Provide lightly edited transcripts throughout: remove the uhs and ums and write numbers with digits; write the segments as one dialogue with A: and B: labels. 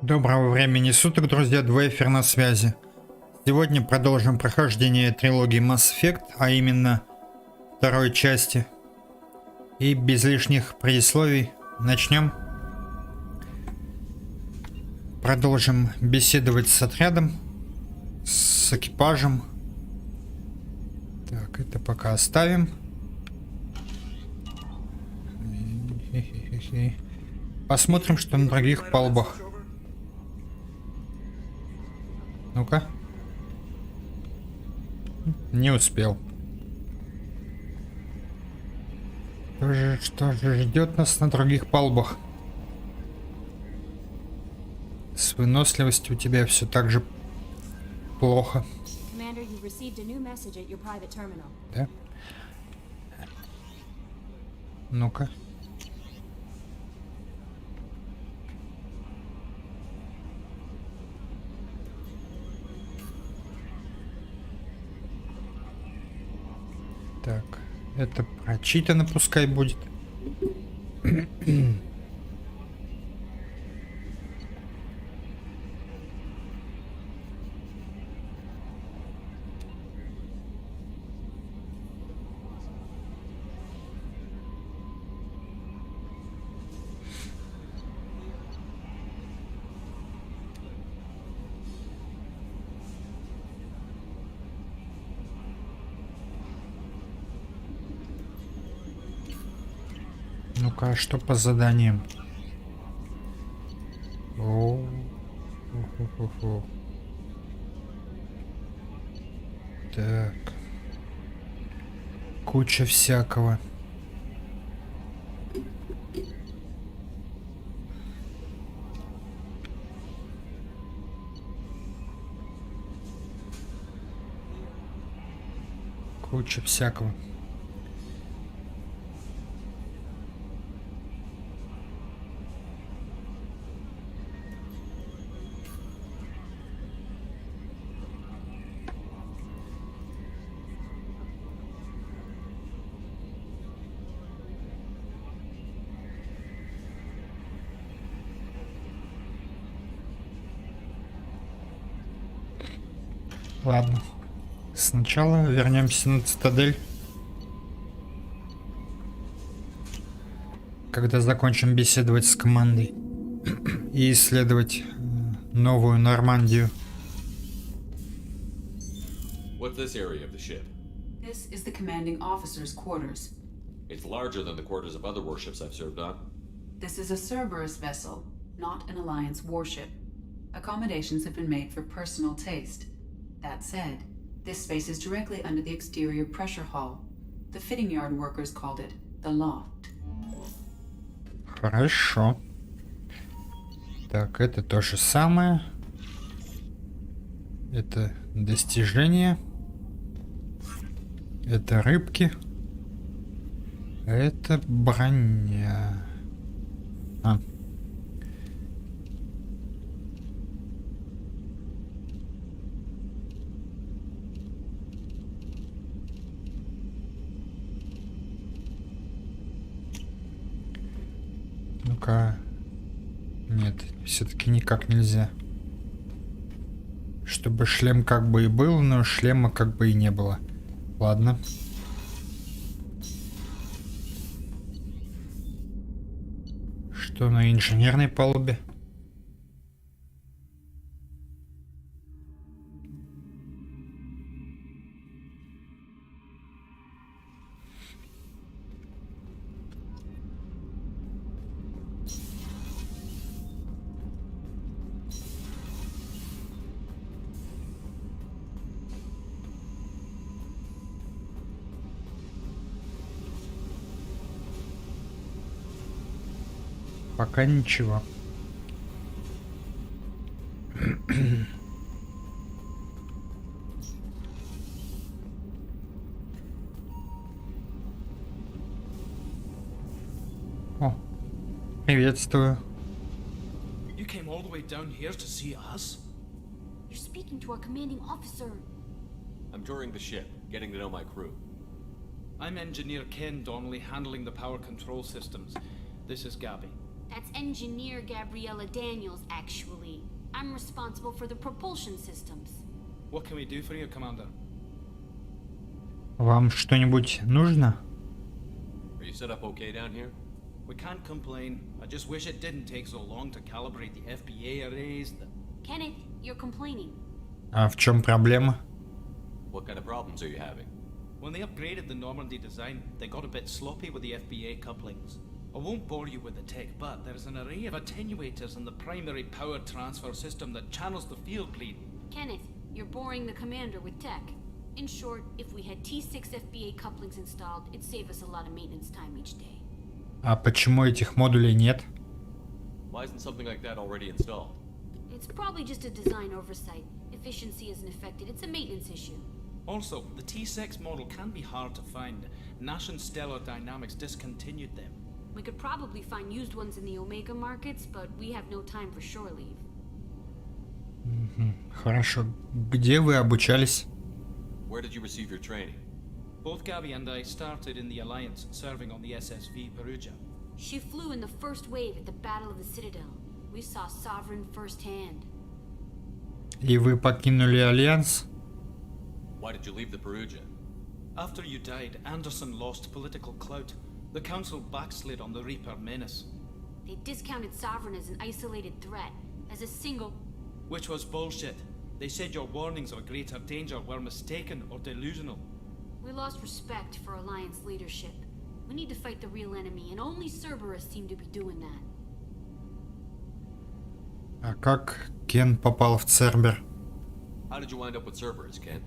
A: Доброго времени суток, друзья, dWayfer на связи. Сегодня продолжим прохождение трилогии Mass Effect, а именно второй части. И без лишних предисловий начнем. Продолжим беседовать с отрядом, с экипажем. Так, это пока оставим. Посмотрим, что на других палубах. Ну-ка. Не успел. Что же ждет нас на других палубах? С выносливостью у тебя все так же плохо. Да? Ну-ка. Так, это прочитано, пускай будет. Ну-ка, что по заданиям? Так. Куча всякого. Куча всякого. Ладно. Сначала вернемся на цитадель. Когда закончим беседовать с командой и исследовать новую Нормандию.
B: What's this area of the ship?
C: This is the commanding officer's quarters.
B: It's larger than the quarters of other warships I've served on.
C: This is a Cerberus vessel, not an Alliance warship. Accommodations have been made for personal taste. That said, this space is directly under the exterior pressure hull. The fitting yard workers called it the loft.
A: Хорошо. Так, это то же самое. Это достижение. Это рыбки. Это броня. Ну-ка. Нет, все-таки никак нельзя. Чтобы шлем как бы и был, но шлема как бы и не было. Ладно. Что на инженерной палубе? Пока ничего. О, приветствую.
D: You came all the way down here to see us?
E: You're speaking to our commanding officer.
B: I'm touring the ship, getting to know my crew.
D: I'm Engineer Ken Donnelly, handling the power control systems. This is Gabby.
E: That's engineer Gabriella Daniels, actually. I'm responsible for the propulsion systems.
D: What can we do for you, Commander?
A: Вам что-нибудь нужно?
B: Are you set up okay down here?
D: We can't complain. I just wish it didn't take so long to calibrate the FBA arrays.
E: Kenneth, you're complaining.
A: А в чем проблема?
B: What kind of problems are you having?
D: When they upgraded the Normandy design, they got a bit sloppy with the FBA couplings. I won't bore you with the tech, but there's an array of attenuators in the primary power transfer system that channels the field bleed.
E: Kenneth, you're boring the commander with tech. In short, if we had T6 FBA couplings installed, it'd save us a lot of maintenance time each day.
A: А почему этих модулей нет?
B: Why isn't something like that already installed?
E: It's probably just a design oversight. Efficiency isn't affected. It's a maintenance issue.
D: Also, the T6 model can be hard to find. Nash and Stellar Dynamics discontinued them.
E: We could probably find used ones in the Omega markets, but we have no time for shore leave.
A: Хорошо. Где вы обучались?
B: Where did you receive your training?
D: Both Gabby and I started in the Alliance, serving on the SSV Perugia.
E: She flew in the first wave at the Battle of the Citadel. We saw Sovereign firsthand.
A: И вы покинули Альянс?
B: Why did you leave the Perugia?
D: After you died, Anderson lost political clout. The Council backslid on the Reaper menace.
E: They discounted Sovereign as an isolated threat, as a single...
D: Which was bullshit. They said your warnings of a greater danger were mistaken or delusional.
E: We lost respect for Alliance leadership. We need to fight the real enemy, and only Cerberus seem to be doing that.
A: А как Кен попал в Цербер?
B: How did you wind up with Cerberus, Ken?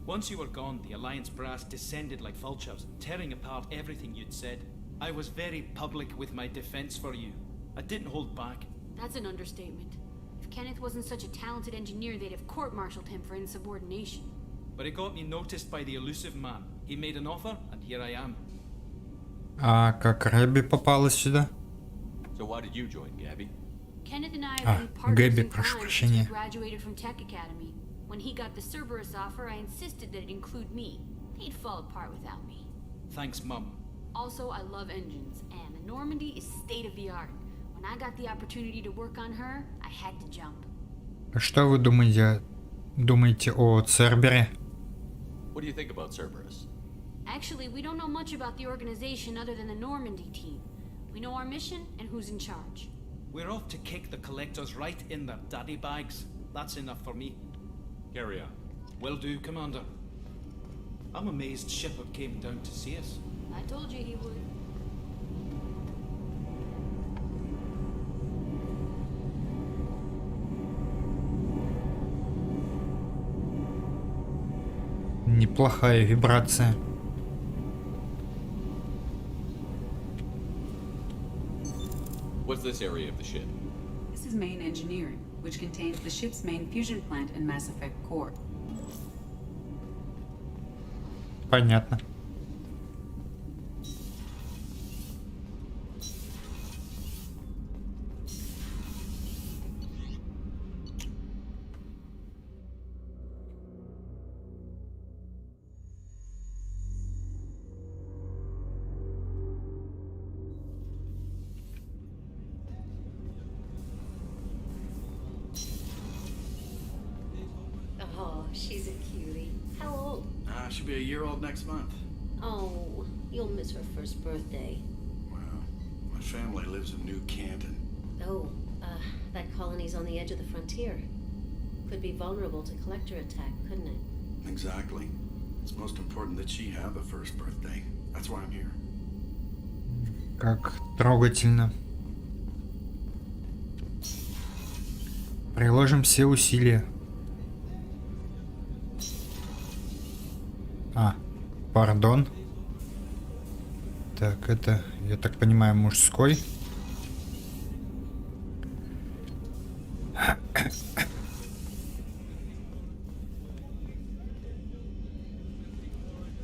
D: Once you were gone, the Alliance brass descended like vultures, tearing apart everything you'd said. I was very public with my defense for you. I didn't hold back.
E: That's an understatement. If Kenneth wasn't such a talented engineer, they'd have court-martialed him for insubordination.
D: But it got me noticed by the elusive man. He made an offer, and here I am.
A: А как Рэбби попала сюда?
B: So why did you join, Gabby?
E: Kenneth and I have been partners
A: Гэби,
E: in
A: прошу
E: crime since
A: прощения.
E: we graduated from Tech Academy. When he got the Cerberus offer, I insisted that it include me. He'd fall apart without me.
D: Thanks, Mum.
E: Also, I love engines, and the Normandy is state-of-the-art. When I got the opportunity to work on her, I had to jump.
A: Что вы думаете о Цербере?
B: What do you think about Cerberus?
E: Actually, we don't know much about the organization other than the Normandy team. We know our mission and who's in charge.
D: We're off to kick the collectors right in their daddy bags. That's enough for me.
B: Carry on.
D: Will do, Commander. I'm amazed Shepard came down to see us.
E: I told you he would.
A: Неплохая вибрация.
B: What's this area of the ship?
C: This is main engineering, which contains the ship's main fusion plant and Mass Effect core.
A: Понятно.
F: Oh, she's a cutie. How old?
G: She'll be a year old next month.
F: Oh, you'll miss her first birthday.
G: Well, my family lives in New Canton.
F: Oh, that colony's on the edge of the frontier. Could be vulnerable to collector attack, couldn't it?
G: Exactly. It's most important that she have a first birthday. That's why I'm here.
A: Как трогательно. Приложим все усилия. Пардон. Так, это, я так понимаю, мужской.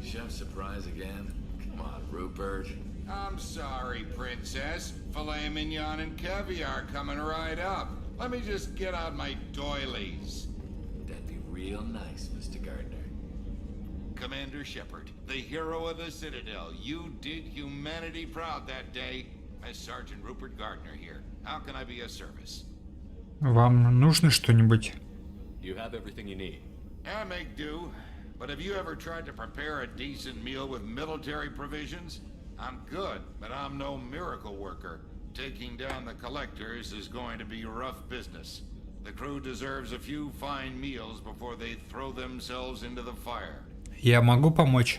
H: Chef surprise again? Come on, Rupert.
I: I'm sorry, Princess. Filet mignon and caviar coming right up. Let me just get out my doilies.
H: That'd be real nice, Mr. Gardner.
I: Commander Shepard, the hero of the Citadel, you did humanity proud that day. Mass Sergeant Rupert Gardner here. How can I be of service?
A: Вам нужно что-нибудь?
B: You have everything you need.
I: I make do. But have you ever tried to prepare a decent meal with military provisions? I'm good, but I'm no miracle worker. Taking down the collectors is going to be rough business. The crew deserves a few fine meals before they throw themselves into the fire.
A: Я могу помочь?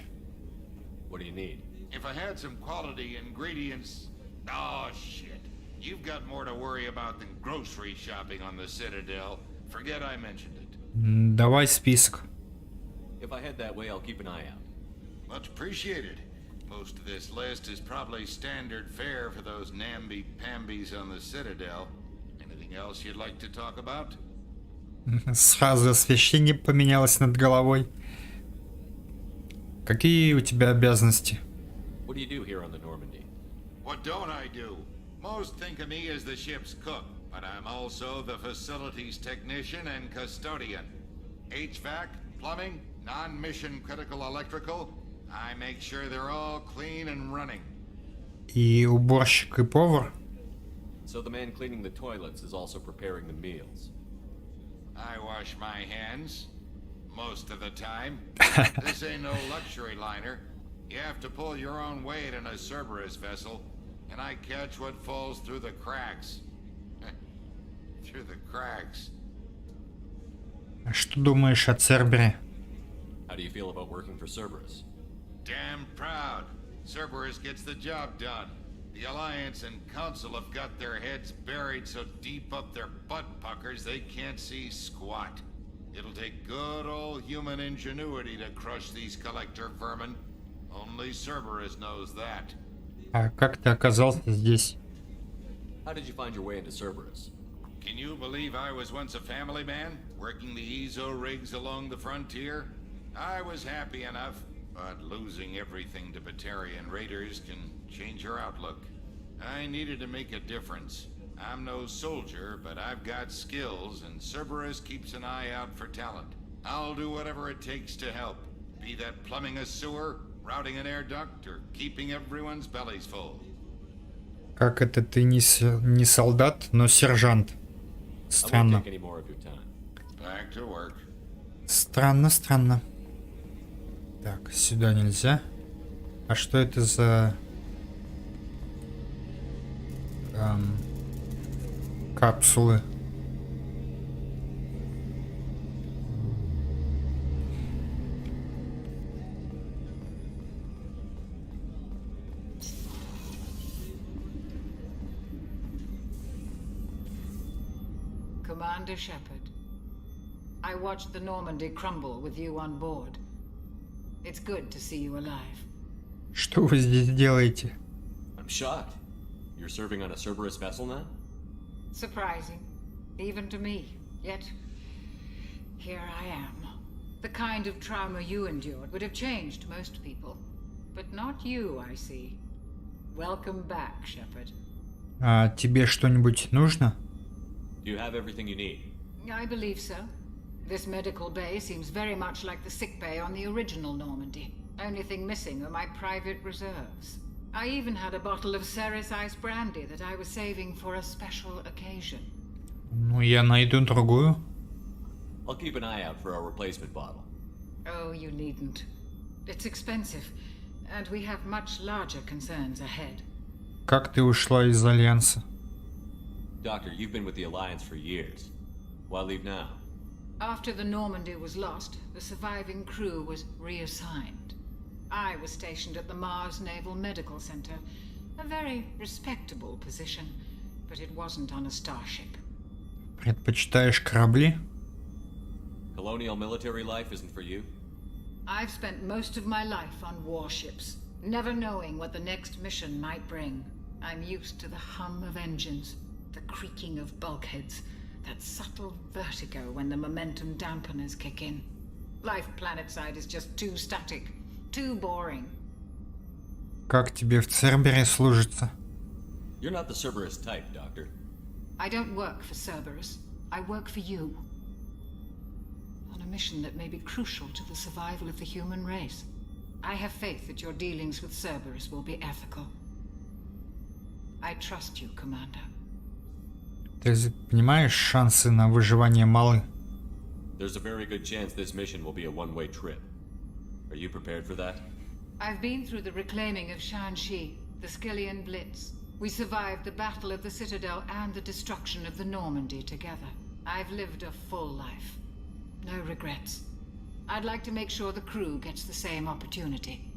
B: What do you need?
I: If I had some quality ingredients... Oh, shit. You've got more to worry about than grocery shopping on the Citadel. Forget I mentioned it.
A: Давай список.
B: If I head that way, I'll keep an eye out.
I: Much appreciated. Most of this list is probably standard fare for those namby-pambies on the Citadel. Anything else you'd like to talk about?
A: Сразу освещение поменялось над головой. Какие у тебя обязанности?
B: What do you do here on the Normandy?
I: What don't I do? Most think of me as the ship's cook, but I'm also the facilities technician and custodian. HVAC, plumbing, non-mission critical electrical. I make sure they're all clean and running.
A: И уборщик, и повар?
B: So the man cleaning the toilets is also preparing the meals.
I: I wash my hands. Most of the time. This ain't no luxury liner. You have to pull your own weight in a Cerberus vessel, and I catch what falls through the cracks. Through the cracks.
A: Что думаешь о Цербере?
B: How do you feel about working for Cerberus?
I: Damn proud. Cerberus gets the job done. The Alliance and Council have got their heads buried so deep up their butt puckers they can't see squat. It'll take good old human ingenuity to crush these collector vermin. Only Cerberus knows that.
A: А как ты оказался здесь?
B: How did you find your way into Cerberus?
I: Can you believe I was once a family man, working the EZO rigs along the frontier? I was happy enough, but losing everything to Batarian raiders can change your outlook. I needed to make a difference. I'm no soldier, but I've got skills, and Cerberus keeps an eye out for talent. I'll do whatever it takes to help, be that plumbing a sewer, routing an air duct, or keeping everyone's bellies full.
A: Как это ты не солдат, но сержант? Странно.
B: I won't take any more of your time.
I: Back to work.
A: Странно, странно. Так, сюда нельзя. А что это за... капсулы?
J: Commander Shepard, I watched the Normandy crumble with you on board. It's good to see you alive.
A: Что вы здесь делаете?
B: I'm shocked. You're serving on a Cerberus vessel now?
J: Surprising, even to me. Yet, here I am. The kind of trauma you endured would have changed most people. But not you, I see. Welcome back, Shepard.
A: А тебе что-нибудь нужно?
B: Do you have everything you need?
J: I believe so. This medical bay seems very much like the sick bay on the original Normandy. Only thing missing are my private reserves. I even had a bottle of Ceres Ice Brandy that I was saving for a special occasion.
A: Ну, я найду другую.
B: I'll keep an eye out for a replacement bottle.
J: Oh, you needn't. It's expensive, and we have much larger concerns ahead.
A: Как ты ушла из Альянса?
B: Doctor, you've been with the Alliance for years. Why leave now?
J: After the Normandy was lost, the surviving crew was reassigned. I was stationed at the Mars Naval Medical Center, a very respectable position, but it wasn't on a starship.
A: Предпочитаешь корабли?
B: Colonial military life isn't for you?
J: I've spent most of my life on warships, never knowing what the next mission might bring. I'm used to the hum of engines, the creaking of bulkheads, that subtle vertigo when the momentum dampeners kick in. Life planetside is just too static, too boring.
A: Как тебе в Цербере служится?
B: You're not the Cerberus type, Doctor.
J: I don't work for Cerberus. I work for you. On a mission that may be crucial to the survival of the human race. I have faith that your dealings with Cerberus will be ethical. I trust you, Commander.
A: Ты понимаешь, шансы на выживание малы?
B: There's a very good chance this mission will be a one-way trip. Are you prepared for that?
J: I've been through the reclaiming of Shanxi, the Skillian Blitz. We survived the Battle of the Citadel and the destruction of the Normandy together. I've lived a full life. No regrets. I'd like to make sure the crew gets the same opportunity.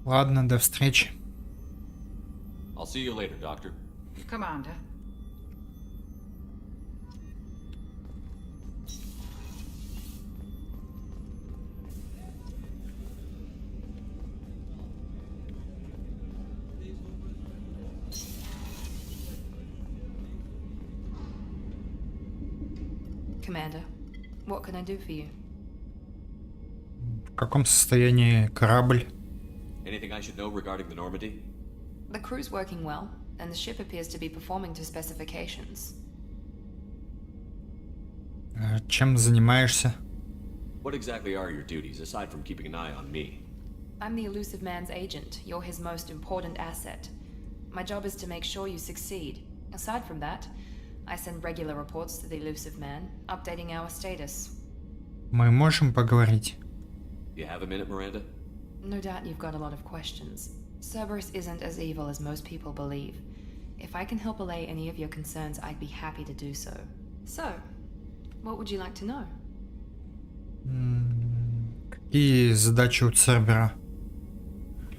A: Ладно, до встречи.
B: I'll see you later, Doctor.
J: Commander.
K: Commander, what can I do for you?
A: В каком состоянии корабль?
B: Anything I should know regarding the Normandy?
K: The crew's working well, and the ship appears to be performing to specifications.
A: Чем занимаешься?
B: What exactly are your duties, aside from keeping an eye on me?
K: I'm the Elusive Man's agent. You're his most important asset. My job is to make sure you succeed. Aside from that, I send regular reports to the Elusive Man, updating our status.
A: Мы можем поговорить?
B: You have a minute, Miranda?
K: No doubt you've got a lot of questions. Cerberus isn't as evil as most people believe. If I can help allay any of your concerns, I'd be happy to do so. So, what would you like to know?
A: Какие задачи у Цербера?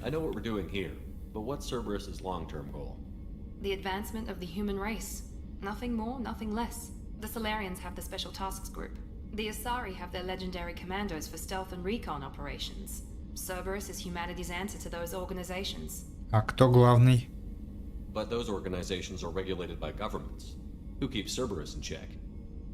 B: I know what we're doing here, but what's Cerberus's long-term goal?
K: The advancement of the human race. Nothing more, nothing less. The Solarians have the Special Tasks Group. The Asari have their legendary commandos for stealth and recon operations. Cerberus is humanity's answer to those organizations.
A: А кто главный?
B: But those organizations are regulated by governments. Who keeps Cerberus in check?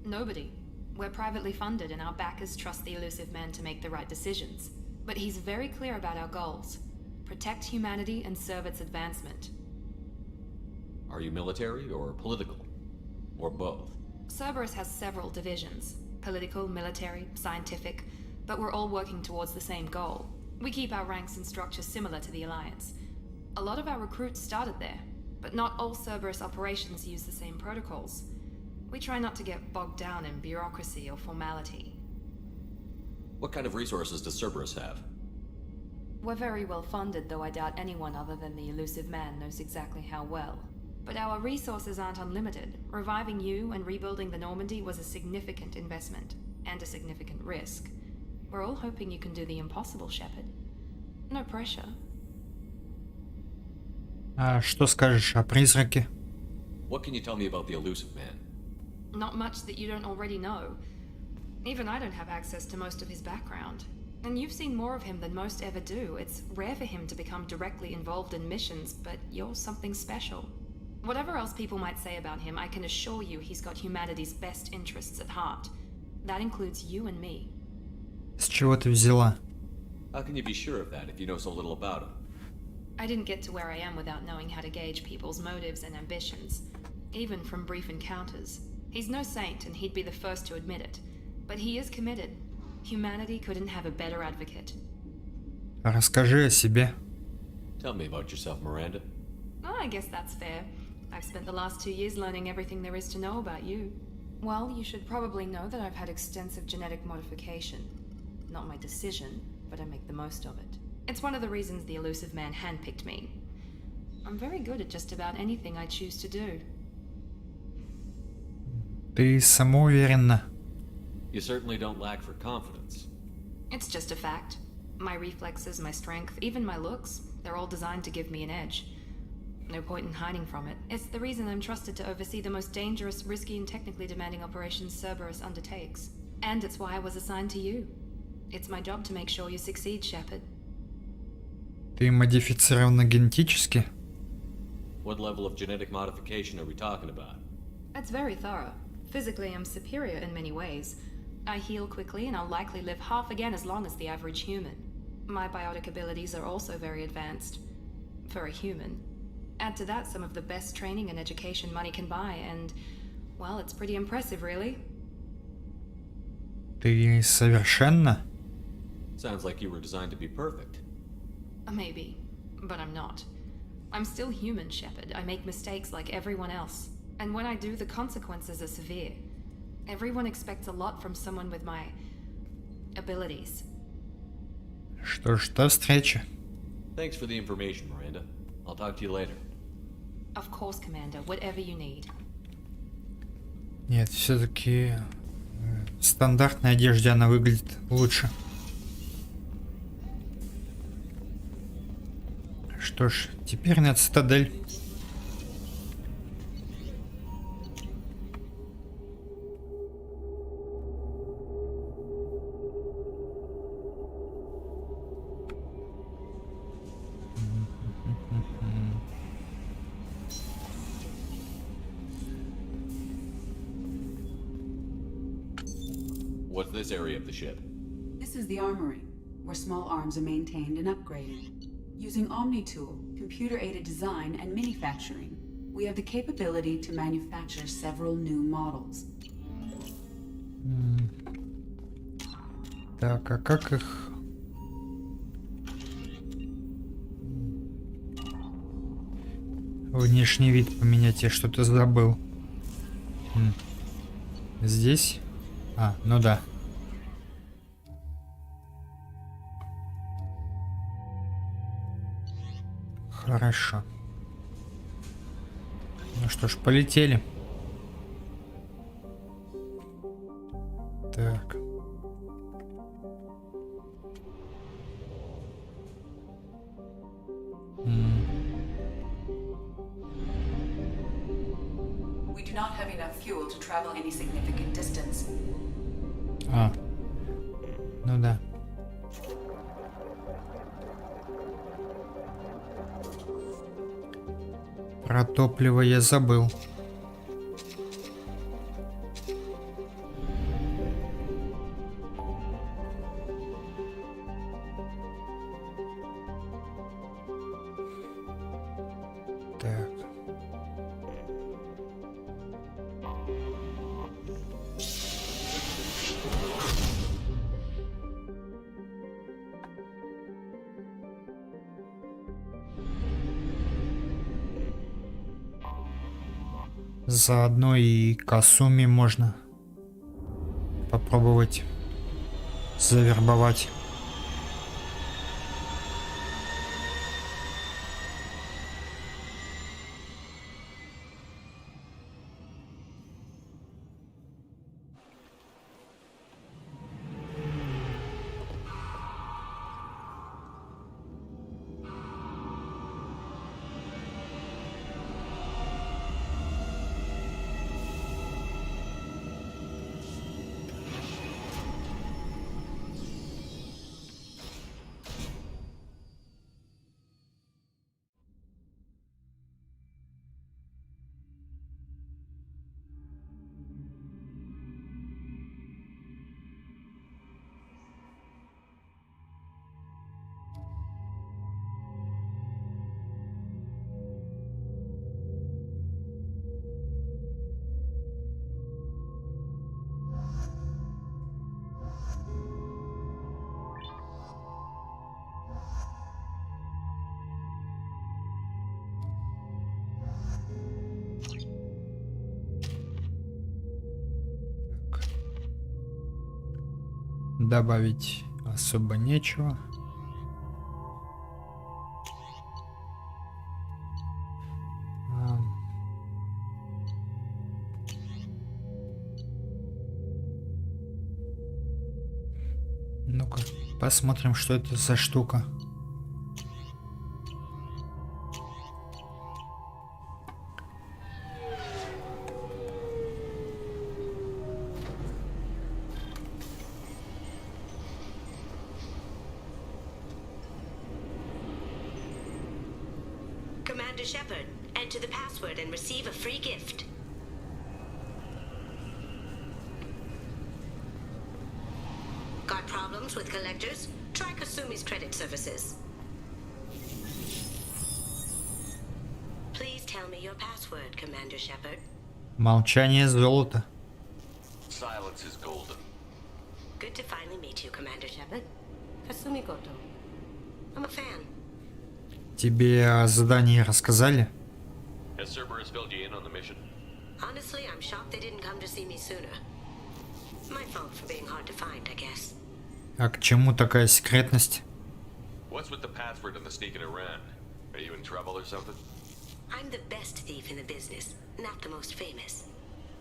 K: Nobody. We're privately funded and our backers trust the Elusive Man to make the right decisions. But he's very clear about our goals. Protect humanity and serve its advancement.
B: Are you military or political? Or both?
K: Cerberus has several divisions. Political, military, scientific. But we're all working towards the same goal. We keep our ranks and structure similar to the Alliance. A lot of our recruits started there, but not all Cerberus operations use the same protocols. We try not to get bogged down in bureaucracy or formality.
B: What kind of resources does Cerberus have?
K: We're very well funded, though I doubt anyone other than the Elusive Man knows exactly how well. But our resources aren't unlimited. Reviving you and rebuilding the Normandy was a significant investment, and a significant risk. We're all hoping you can do the impossible, Shepard. No pressure.
A: А что скажешь о призраке?
B: What can you tell me about the Elusive Man?
K: Not much that you don't already know. Even I don't have access to most of his background. And you've seen more of him than most ever do. It's rare for him to become directly involved in missions, but you're something special. Whatever else people might say about him, I can assure you he's got humanity's best interests at heart. That includes you and me.
A: С чего ты взяла?
B: How can you be sure of that if you know so little about him?
K: I didn't get to where I am without knowing how to gauge people's motives and ambitions, even from brief encounters. He's no saint, and he'd be the first to admit it. But he is committed. Humanity couldn't have a better advocate.
A: Расскажи о себе.
B: Tell me about yourself, Miranda.
K: Oh, I guess that's fair. I've spent the last 2 years learning everything there is to know about you. Well, you should probably know that I've had extensive genetic modification. Not my decision, but I make the most of it. It's one of the reasons the Elusive Man handpicked me. I'm very good at just about anything I choose to do.
A: Ты самоуверенна.
B: You certainly don't lack for confidence.
K: It's just a fact. My reflexes, my strength, even my looks, they're all designed to give me an edge. No point in hiding from it. It's the reason I'm trusted to oversee the most dangerous, risky, and technically demanding operations Cerberus undertakes. And it's why I was assigned to you. It's my job to make sure you succeed, Shepard.
A: Ты модифицирована генетически?
B: What level of genetic modification are we talking about?
K: That's very thorough. Physically, I'm superior in many ways. I heal quickly, and I'll likely live half again as long as the average human. My biotic abilities are also very advanced. For a human. Add to that some of the best training and education money can buy, and, well, it's pretty impressive, really.
A: Ты совершенна?
B: Sounds like you were designed to be perfect.
K: Maybe, but I'm not. I'm still human, Shepard. I make mistakes like everyone else. And when I do, the consequences are severe. Everyone expects a lot from someone with my abilities.
A: Что ж, до встречи.
B: Thanks for the information, Miranda. I'll talk to you later.
K: Of course, Commander. Whatever you need.
A: Нет, все-таки в стандартной одежде она выглядит лучше. Что ж, теперь на цитадель.
B: What's this area of the ship?
C: This is the armory, where small arms are maintained and upgraded. Using Omni-Tool, computer-aided design, and manufacturing, we have the capability to manufacture several new models.
A: Так, а как их... Внешний вид поменять? Я что-то забыл. Здесь? А, ну да. Хорошо. Ну что ж, полетели. Так.
C: We do not have enough fuel to travel any significant distance.
A: А, ну да. Про топливо я забыл. Так. Заодно и Касуми можно попробовать завербовать. Добавить особо нечего. Ну-ка, посмотрим, что это за штука.
F: Commander Shepard, enter the password and receive a free gift. Got problems with collectors? Try Kasumi's credit services. Please tell me your password, Commander Shepard.
A: Молчание золото.
B: Silence is golden.
F: Good to finally meet you, Commander Shepard. Kasumi Goto. I'm a fan.
A: Тебе о задании рассказали?
B: Has Cerberus filled you in on the mission?
F: Honestly, I'm shocked they didn't come to see me sooner. My fault for being hard to find, I guess.
A: А к чему такая секретность?
B: What's with the password and the sneaking around? Are you in trouble or something?
F: I'm the best thief in the business, not the most famous.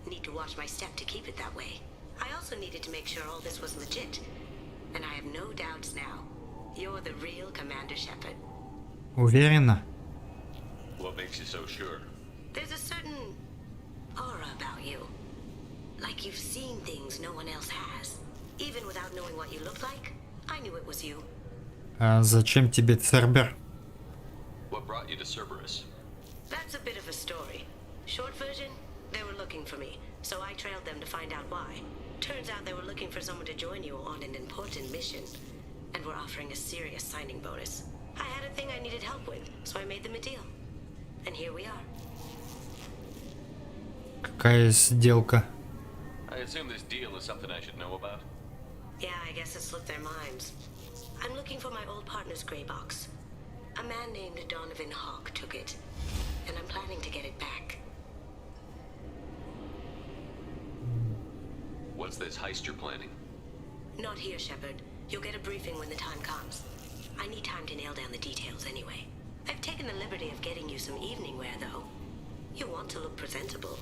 F: Need to watch my step to keep it that way. I also needed to make sure all this was legit. And I have no doubts now. You're the real Commander Shepard.
A: Уверена?
B: What makes you so sure?
F: There's a certain aura about you. Like you've seen things no one else has. Even without knowing what you looked like, I knew it was you.
A: А зачем тебе Цербер?
B: What brought you to Cerberus?
F: That's a bit of a story. Short version, they were looking for me, so I trailed them to find out why. Turns out they were looking for someone to join you on an important mission, and were offering a serious signing bonus. I had a thing I needed help with, so I made them a deal. And here we are.
A: Какая сделка?
B: I assume this deal is something I should know about.
F: Yeah, I guess it slipped their minds. I'm looking for my old partner's gray box. A man named Donovan Hawk took it, and I'm planning to get it back.
B: What's this heist you're planning?
F: Not here, Shepard. You'll get a briefing when the time comes. I need time to nail down the details anyway. I've taken the liberty of getting you some evening wear, though. You want to look presentable.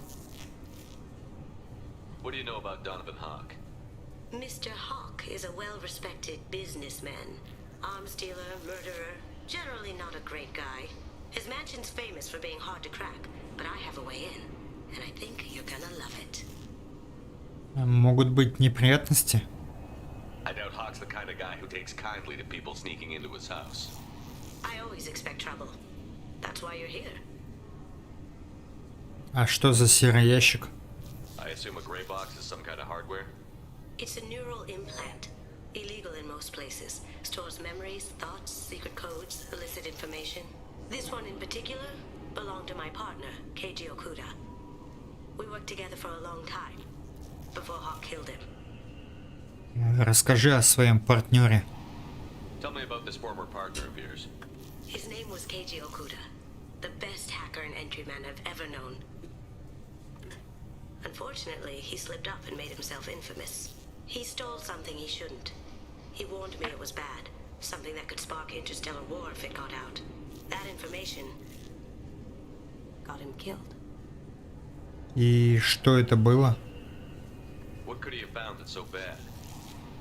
B: What do you know about Donovan Hawk?
F: Mr. Hawk is a well-respected businessman. Arms dealer, murderer, generally not a great guy. His mansion's famous for being hard to crack, but I have a way in, and I think you're gonna love it.
A: Могут быть неприятности?
B: I doubt Hawk's the kind of guy who takes kindly to people sneaking into his house.
F: I always expect trouble. That's why you're here.
A: А что за серый ящик?
B: I assume a gray box is some kind of hardware?
F: It's a neural implant. Illegal in most places. Stores memories, thoughts, secret codes, illicit information. This one in particular belonged to my partner, Keiji Okuda. We worked together for a long time, before Hawk killed him.
A: Расскажи о своем партнере.
B: Tell me about this former partner of yours.
F: His name was Keiji Okuda, the best hacker and entryman I've ever known. Unfortunately, he slipped up and made himself infamous. He stole something he shouldn't. He warned me it was bad, something that could spark interstellar war if it got out. That information got him killed.
A: И что это было?
B: What could he have found that's so bad?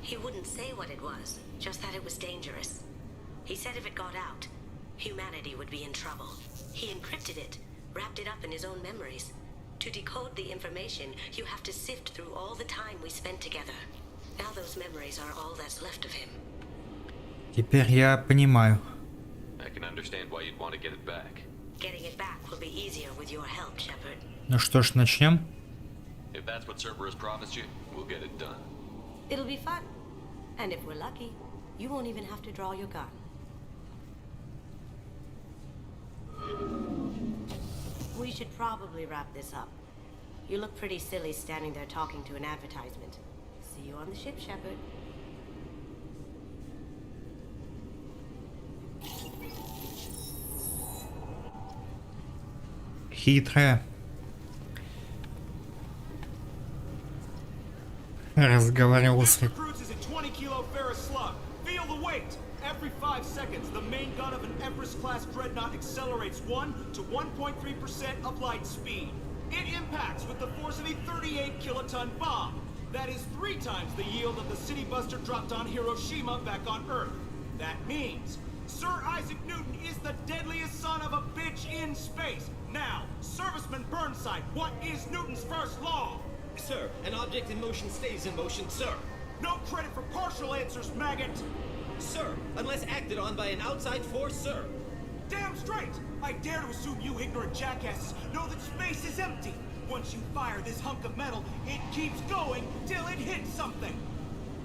F: He wouldn't say what it was, just that it was dangerous. He said if it got out, humanity would be in trouble. He encrypted it, wrapped it up in his own memories. To decode the information, you have to sift through all the time we spent together. Now those memories are all that's left of him.
A: Теперь я понимаю.
B: I can understand why you'd want to get it back.
F: Getting it back will be easier with your help, Shepard.
A: Ну что ж, начнем?
B: If that's what Cerberus promised you, we'll get it done.
F: It'll be fun. And if we're lucky, you won't even have to draw your gun. We should probably wrap this up. You look pretty silly standing there talking to an advertisement. See you on the ship, Shepard.
A: Хитрая. Разговаривал с...
L: Feel the weight! Every 5 seconds, the main gun of an Everest-class dreadnought accelerates 1 to 1.3% of light speed. It impacts with the force of a 38-kiloton bomb. That is 3 times the yield of the city buster dropped on Hiroshima back on Earth. That means Sir Isaac Newton is the deadliest son of a bitch in space. Now, Serviceman Burnside, what is Newton's first law?
M: Sir, an object in motion stays in motion, sir.
L: No credit for partial answers, maggot!
M: Sir, unless acted on by an outside force, sir.
L: Damn straight! I dare to assume you ignorant jackasses know that space is empty. Once you fire this hunk of metal, it keeps going till it hits something.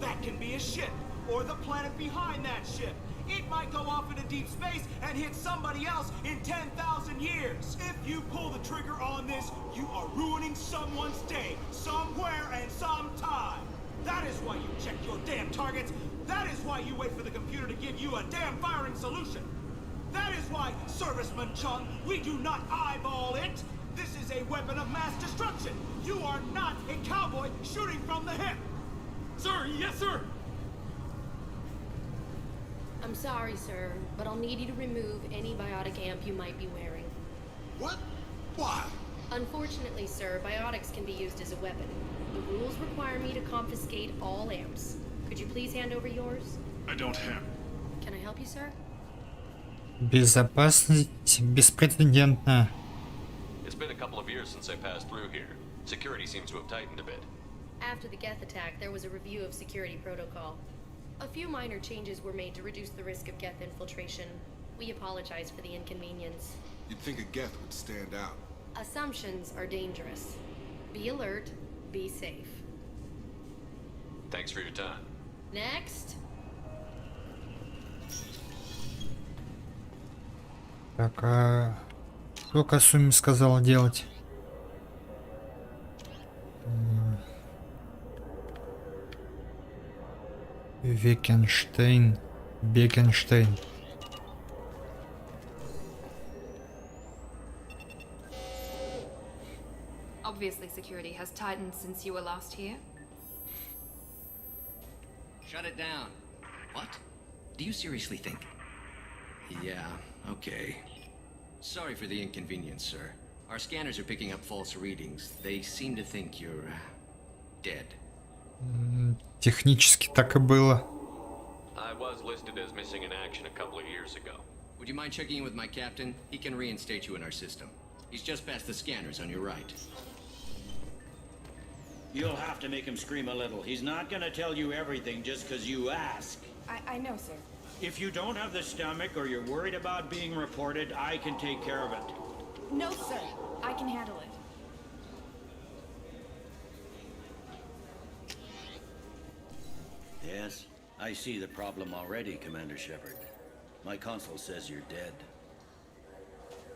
L: That can be a ship, or the planet behind that ship. It might go off into deep space and hit somebody else in 10,000 years. If you pull the trigger on this, you are ruining someone's day, somewhere and sometime. That is why you check your damn targets. That is why you wait for the computer to give you a damn firing solution. That is why, Serviceman Chung, we do not eyeball it. This is a weapon of mass destruction. You are not a cowboy shooting from the hip. Sir, yes, sir.
N: I'm sorry, sir, but I'll need you to remove any biotic amp you might be wearing.
G: What? Why?
N: Unfortunately, sir, biotics can be used as a weapon. The rules require me to confiscate all amps. Could you please hand over yours?
G: I don't have.
N: Can I help you, sir?
A: Безопасность беспрецедентная.
B: It's been a couple of years since I passed through here. Security seems to have tightened a bit.
N: After the Geth attack, there was a review of security protocol. A few minor changes were made to reduce the risk of Geth infiltration. We apologize for the inconvenience.
G: You'd think a Geth would stand out.
N: Assumptions are dangerous. Be alert, be safe.
B: Thanks for your time.
N: Next.
A: Так, а что Касуми сказала делать? Бекенштейн.
K: Obviously, security has tightened since you were last here.
M: Shut it down. What? Do you seriously think? Yeah, okay. Sorry for the inconvenience, sir. Our scanners are picking up false readings. They seem to think you're dead.
A: Технически так и было.
B: I was listed as missing in action a couple of years ago.
M: Would you mind checking in with my captain? He can reinstate you in our system. He's just past the scanners on your right.
O: You'll have to make him scream a little. He's not gonna tell you everything just because you ask.
P: I know, sir.
O: If you don't have the stomach or you're worried about being reported, I can take care of it.
P: No, sir. I can handle it.
O: Yes, I see the problem already, Commander Shepard. My console says you're dead.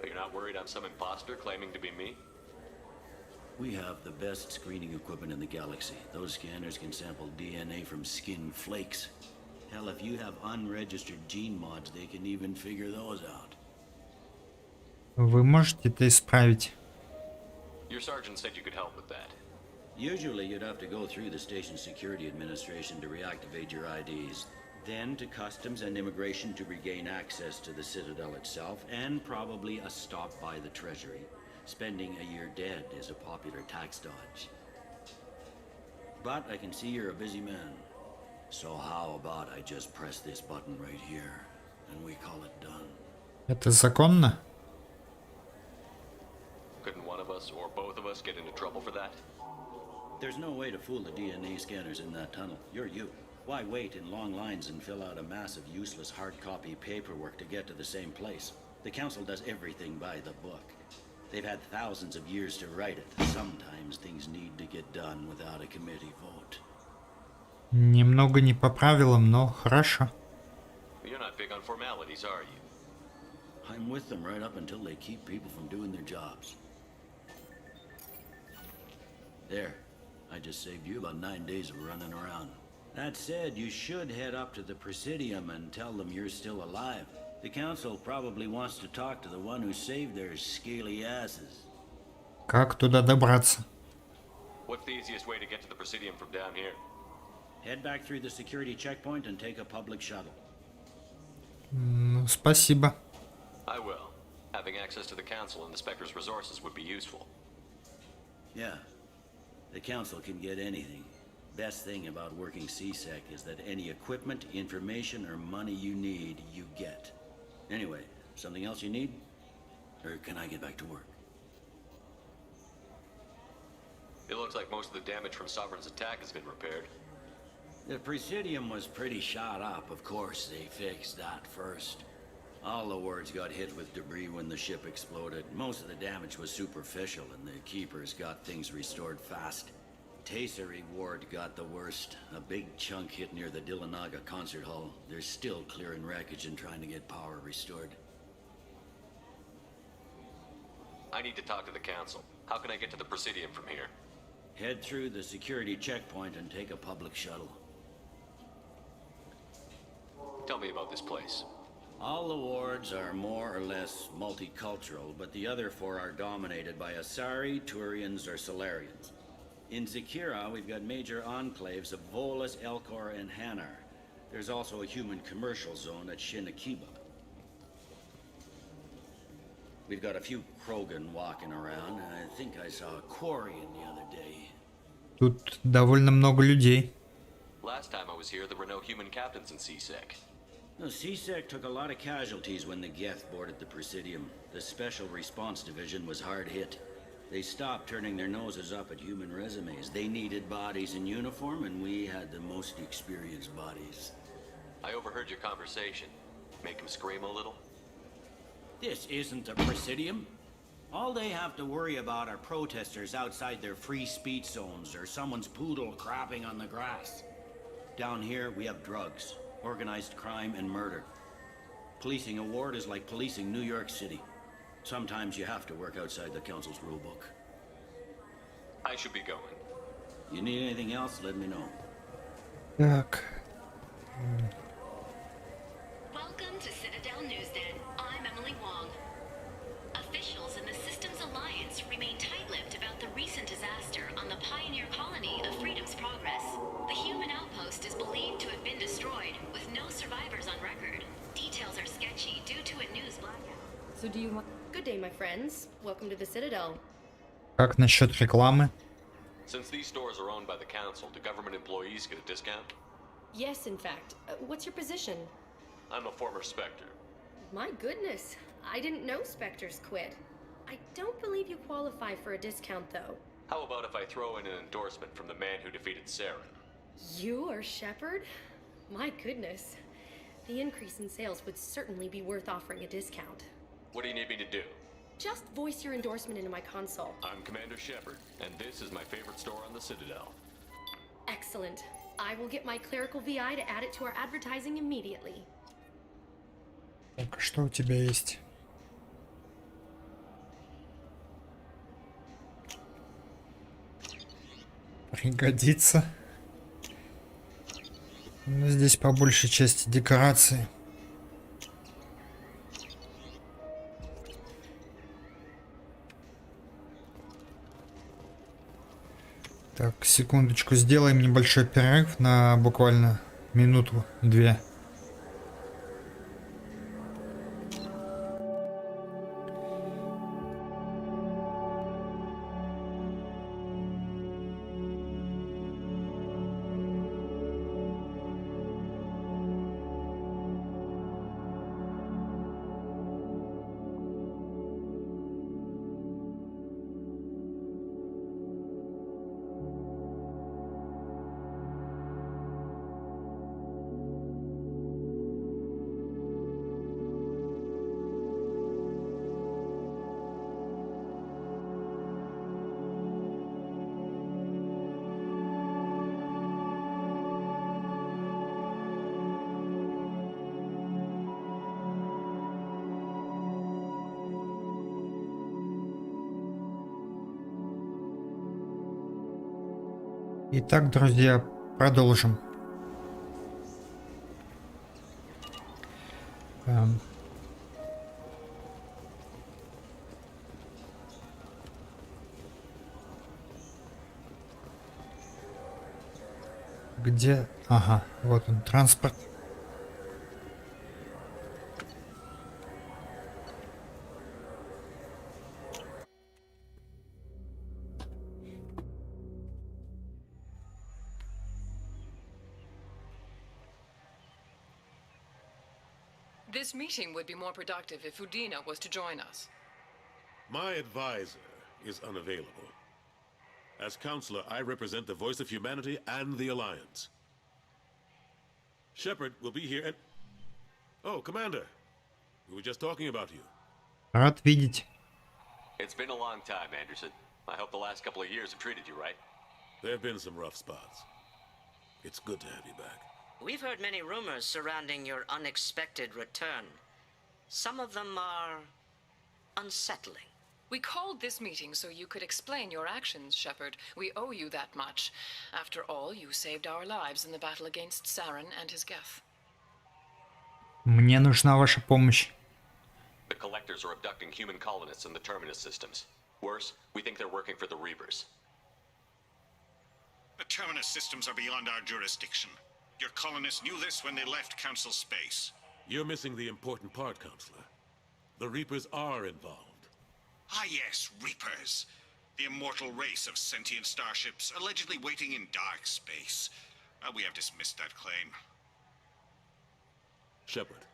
B: You're not worried I'm some imposter claiming to be me?
O: We have the best screening equipment in the galaxy. Those scanners can sample DNA from skin flakes. Hell, if you have unregistered gene mods, they can even figure those out.
A: Вы можете это исправить?
B: Your sergeant said you could help with that.
O: Usually you'd have to go through the station security administration to reactivate your IDs, then to customs and immigration to regain access to the Citadel itself, and probably a stop by the Treasury. Spending a year dead is a popular tax dodge. But I can see you're a busy man. So how about I just press this button right here, and we call it done?
A: Это законно?
B: Couldn't one of us or both of us get into trouble for that?
O: There's no way to fool the DNA scanners in that tunnel. You're you. Why wait in long lines and fill out a massive useless hard copy paperwork to get to the same place? The Council does everything by the book. They've had thousands of years to write it. Sometimes things need to get done without a committee vote.
A: Немного не по правилам, но хорошо.
B: You're not big on formalities, are you?
O: I'm with them right up until they keep people from doing their jobs. There. I just saved you about 9 days of running around. That said, you should head up to the Presidium and tell them you're still alive. The Council probably wants to talk to the one who saved their scaly asses.
A: Как туда добраться?
B: What's the easiest way to get to the Presidium from down here?
O: Head back through the security checkpoint and take a public shuttle.
A: Ну, спасибо.
B: I will. Having access to the Council and the Spectre's resources would be useful.
O: Yeah. The Council can get anything. Best thing about working CSEC is that any equipment, information, or money you need, you get. Anyway, something else you need? Or can I get back to work?
B: It looks like most of the damage from Sovereign's attack has been repaired.
O: The Presidium was pretty shot up. Of course, they fixed that first. All the wards got hit with debris when the ship exploded. Most of the damage was superficial, and the Keepers got things restored fast. Tasery Ward got the worst. A big chunk hit near the Dillanaga concert hall. They're still clearing wreckage and trying to get power restored.
B: I need to talk to the Council. How can I get to the Presidium from here?
O: Head through the security checkpoint and take a public shuttle.
B: Tell me about this place.
O: All the wards are more or less multicultural, but the other four are dominated by Asari, Turians, or Solarians. In Zakira, we've got major enclaves of Volus, Elcor, and Hanar. There's also a human commercial zone at Shinakiba. We've got a few Krogan walking around, and I think I saw a Quarian the other day.
A: Тут довольно много людей.
B: Last time I was here, there were no human captains in CSEC.
O: No, CSEC took a lot of casualties when the Geth boarded the Presidium. The Special Response Division was hard hit. They stopped turning their noses up at human resumes. They needed bodies in uniform, and we had the most experienced bodies.
B: I overheard your conversation. Make him scream a little?
O: This isn't a Presidium. All they have to worry about are protesters outside their free speech zones or someone's poodle crapping on the grass. Down here, we have drugs, organized crime, and murder. Policing a ward is like policing New York City. Sometimes you have to work outside the Council's rulebook.
B: I should be going.
O: You need anything else, let me know.
A: Так.
F: Welcome to Citadel Newsden. I'm Emily Wong. Officials in the Systems Alliance remain tight-lipped about the recent disaster on the pioneer colony of Freedom's Progress. The human outpost is believed to have been destroyed, with no survivors on record. Details are sketchy due to a news blackout.
N: So do you want... Good day, my friends. Welcome to the Citadel.
A: Как насчет рекламы?
B: Since these stores are owned by the Council, do government employees get a discount?
N: Yes, in fact. What's your position?
B: I'm a former Spectre.
N: My goodness. I didn't know Spectres quit. I don't believe you qualify for a discount, though.
B: How about if I throw in an endorsement from the man who defeated Saren?
N: You are Shepard? My goodness. The increase in sales would certainly be worth offering a discount.
B: What do you need me to do?
N: Just voice your endorsement into my console.
B: I'm Commander Shepard, and this is my favorite store on the Citadel.
N: Excellent. I will get my clerical VI to add it to our advertising immediately.
A: Так, что у тебя есть? Пригодится. Ну, здесь по большей части декорации. Так, секундочку, сделаем небольшой перерыв на буквально минуту-две. Итак, друзья, продолжим. Где? Ага, вот он, транспорт.
Q: This meeting would be more productive if Udina was to join us.
R: My advisor is unavailable. As counselor, I represent the voice of humanity and the Alliance. Shepard will be here at... Oh, Commander. We were just talking about you.
A: Рад видеть.
B: It's been a long time, Anderson. I hope the last couple of years have treated you right.
R: There have been some rough spots. It's good to have you back.
F: We've heard many rumors surrounding your unexpected return. Some of them are unsettling.
Q: We called this meeting so you could explain your actions, Shepard. We owe you that much. After all, you saved our lives in the battle against Saren and his Geth.
A: Мне нужна ваша помощь.
B: The collectors are abducting human colonists in the terminus systems. Worse, we think they're working for the Reapers.
S: The terminus systems are beyond our jurisdiction. Your colonists knew this when they left Council space.
R: You're missing the important part, Counselor. The Reapers are involved.
S: Ah yes, Reapers. The immortal race of sentient starships allegedly waiting in dark space. We have dismissed that claim.
R: Shepard,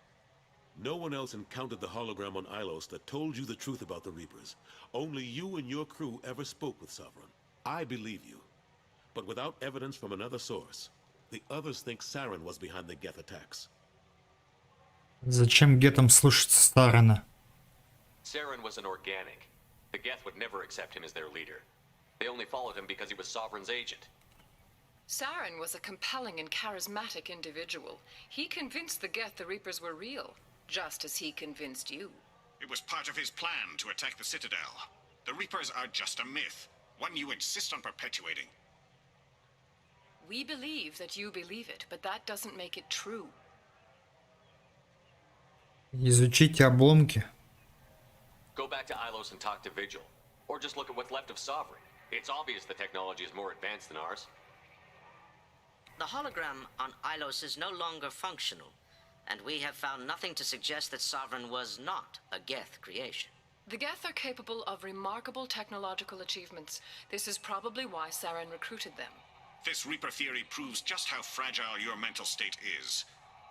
R: no one else encountered the hologram on Ilos that told you the truth about the Reapers. Only you and your crew ever spoke with Sovereign. I believe you. But without evidence from another source, the others think Saren was behind the Geth attacks.
A: Зачем гетам слушаться Старана?
B: Saren was an organic. The Geth would never accept him as their leader. They only followed him because he was Sovereign's agent.
Q: Saren was a compelling and charismatic individual. He convinced the Geth the Reapers were real, just as he convinced you.
S: It was part of his plan to attack the Citadel. The Reapers are just a myth, one you insist on perpetuating.
Q: We believe that you believe it, but that doesn't make it true.
A: Изучите обломки.
B: Go back to Ilos and talk to Vigil. Or just look at what's left of Sovereign. It's obvious the technology is more advanced than ours.
F: The hologram on Ilos is no longer functional, and we have found nothing to suggest that Sovereign was not a Geth creation.
Q: The Geth are capable of remarkable technological achievements. This is probably why Saren recruited them.
S: This Reaper theory proves just how fragile your mental state is.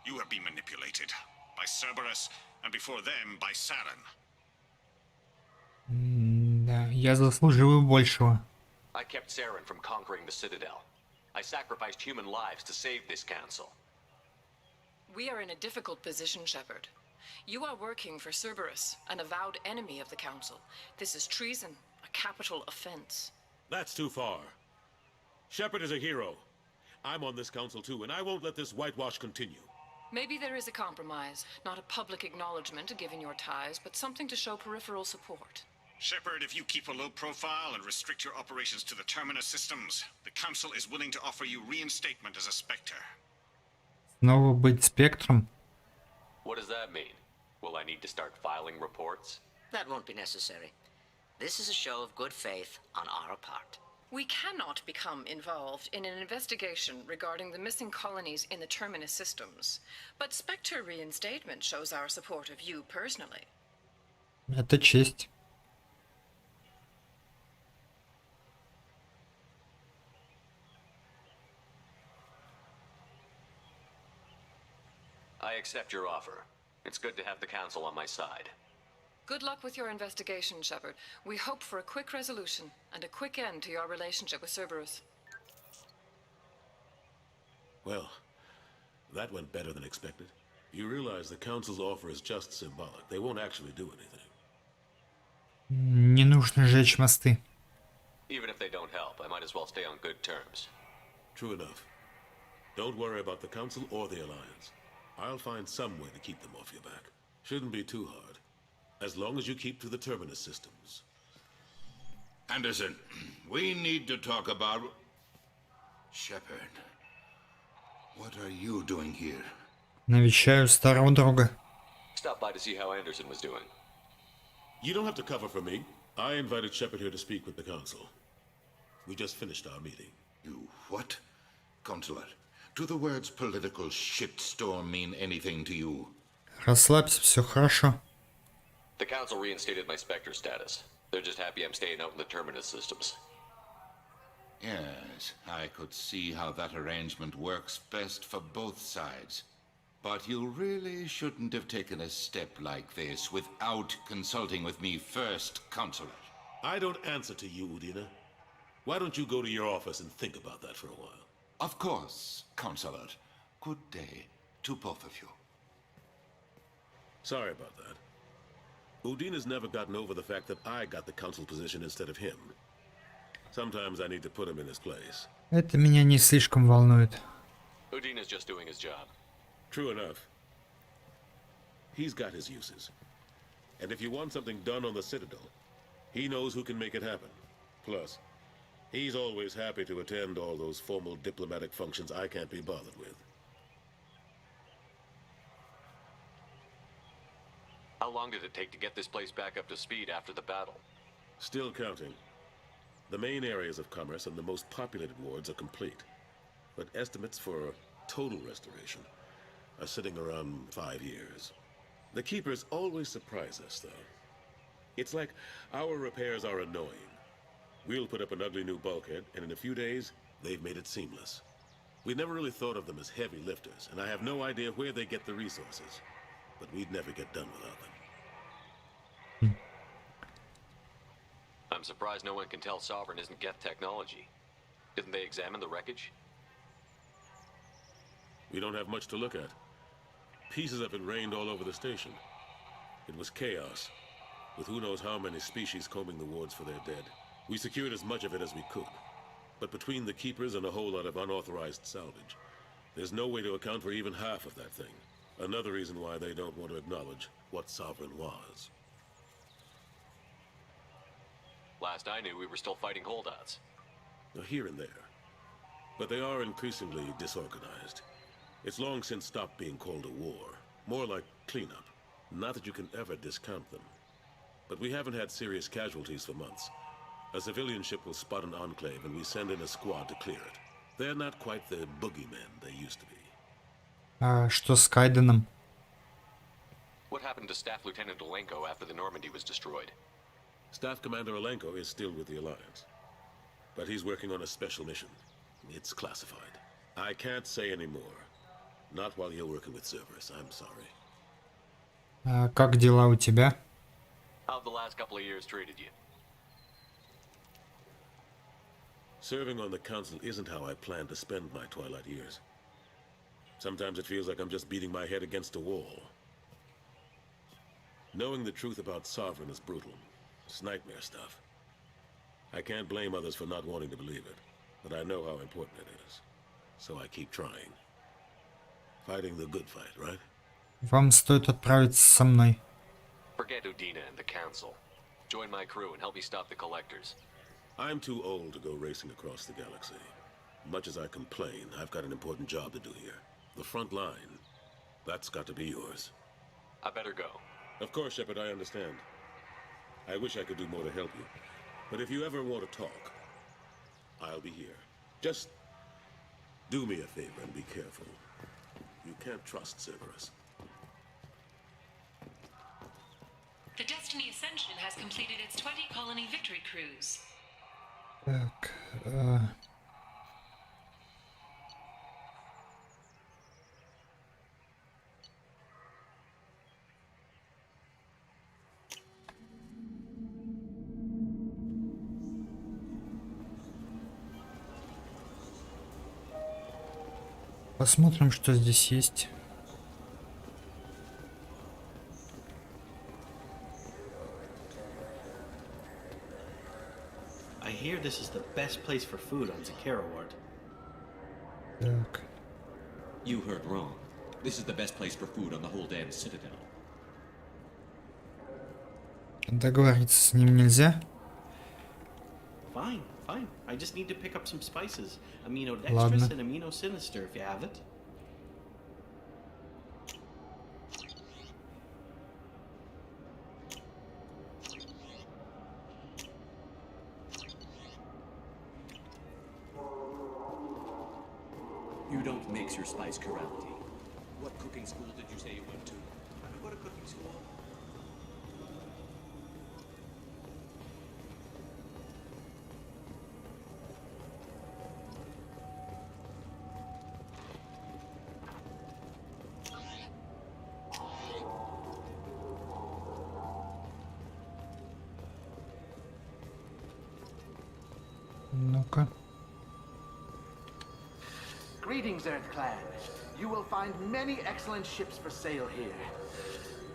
S: You have been manipulated by Cerberus, and before them by Saren.
A: Да, я заслуживаю большего.
B: I kept Saren from conquering the Citadel. I sacrificed human lives to save this council.
Q: We are in a difficult position, Shepard. You are working for Cerberus, an avowed enemy of the Council. This is treason, a capital offense.
R: That's too far. Shepard is a hero. I'm on this council too, and I won't let this whitewash continue.
Q: Maybe there is a compromise, not a public acknowledgement given your ties, but something to show peripheral support.
S: Shepard, if you keep a low profile and restrict your operations to the terminus systems, the Council is willing to offer you reinstatement as a Spectre.
A: Снова быть спектром?
B: What does that mean? Will I need to start filing reports?
F: That won't be necessary. This is a show of good faith on our part.
Q: We cannot become involved in an investigation regarding the missing colonies in the terminus systems, but Spectre reinstatement shows our support of you personally.
A: Это честь.
B: I accept your offer. It's good to have the Council on my side.
Q: Good luck with your investigation, Shepard. We hope for a quick resolution and a quick end to your relationship with Cerberus.
R: Well, that went better than expected. You realize the Council's offer is just symbolic. They won't actually do anything.
A: Не нужно жечь мосты.
B: Even if they don't help, I might as well stay on good terms.
R: True enough. Don't worry about the Council or the Alliance. I'll find some way to keep them off your back. Shouldn't be too hard. As long as you keep to the terminus systems.
I: Anderson, we need to talk about... Shepard, what are you doing here?
A: Навещаю старого друга.
B: Stop by to see how Anderson was doing.
R: You don't have to cover for me. I invited Shepard here to speak with the Council. We just finished our meeting.
I: You what? Consular, do the words political shitstorm mean anything to you?
A: Расслабься, все хорошо.
B: The Council reinstated my Spectre status. They're just happy I'm staying out in the terminus systems.
I: Yes, I could see how that arrangement works best for both sides. But you really shouldn't have taken a step like this without consulting with me first, Consular.
R: I don't answer to you, Udina. Why don't you go to your office and think about that for a while?
I: Of course, Consular. Good day to both of you.
R: Sorry about that. Udina's never gotten over the fact that I got the Council position instead of him. Sometimes I need to put him in his place.
A: Это меня не слишком волнует.
B: Udina's just doing his job.
R: True enough. He's got his uses. And if you want something done on the Citadel, he knows who can make it happen. Plus, he's always happy to attend all those formal diplomatic functions I can't be bothered with.
B: How long did it take to get this place back up to speed after the battle?
R: Still counting. The main areas of commerce and the most populated wards are complete. But estimates for total restoration are sitting around 5 years. The Keepers always surprise us, though. It's like our repairs are annoying. We'll put up an ugly new bulkhead, and in a few days, they've made it seamless. We never really thought of them as heavy lifters, and I have no idea where they get the resources. But we'd never get done without them.
B: I'm surprised no one can tell Sovereign isn't Geth technology. Didn't they examine the wreckage?
R: We don't have much to look at. Pieces of it rained all over the station. It was chaos, with who knows how many species combing the wards for their dead. We secured as much of it as we could. But between the Keepers and a whole lot of unauthorized salvage, there's no way to account for even half of that thing. Another reason why they don't want to acknowledge what Sovereign was.
B: Last I knew, we were still fighting holdouts.
R: Here and there. But they are increasingly disorganized. It's long since stopped being called a war. More like cleanup. Not that you can ever discount them. But we haven't had serious casualties for months. A civilian ship will spot an enclave and we send in a squad to clear it. They're not quite the boogeymen they used to be.
A: Что с Кайденом?
B: What happened to Staff Lieutenant Olenko after the Normandy was destroyed?
R: Staff Commander Olenko is still with the Alliance. But he's working on a special mission. It's classified. I can't say any more. Not while you're working with Cerberus, I'm sorry.
A: Как дела у тебя?
B: How have the last couple of years treated you?
R: Serving on the Council isn't how I plan to spend my twilight years. Sometimes it feels like I'm just beating my head against a wall. Knowing the truth about Sovereign is brutal. It's nightmare stuff. I can't blame others for not wanting to believe it, but I know how important it is. So I keep trying. Fighting the good fight, right?
A: Вам стоит отправиться со мной.
B: Forget Udina and the Council. Join my crew and help me stop the Collectors.
R: I'm too old to go racing across the galaxy. Much as I complain, I've got an important job to do here. The front line. That's got to be yours.
B: I better go.
R: Of course, Shepard, I understand. I wish I could do more to help you. But if you ever want to talk, I'll be here. Just do me a favor and be careful. You can't trust Cerberus.
T: The Destiny Ascension has completed its 20-colony victory cruise.
A: Так, посмотрим, что здесь есть.
U: I hear this is the best place for food on Zakara Ward.
A: Так.
V: You heard wrong. This is the best place for food on the whole damn Citadel.
A: Договориться с ним нельзя?
U: Fine, fine. I just need to pick up some spices. Aminodextrous and aminosinister if you have it.
V: You don't mix your spice correctly. What cooking school did you say you went to? Have you got a cooking school?
A: Ну-ка.
W: Greetings, Earth Clan. You will find many excellent ships for sale here.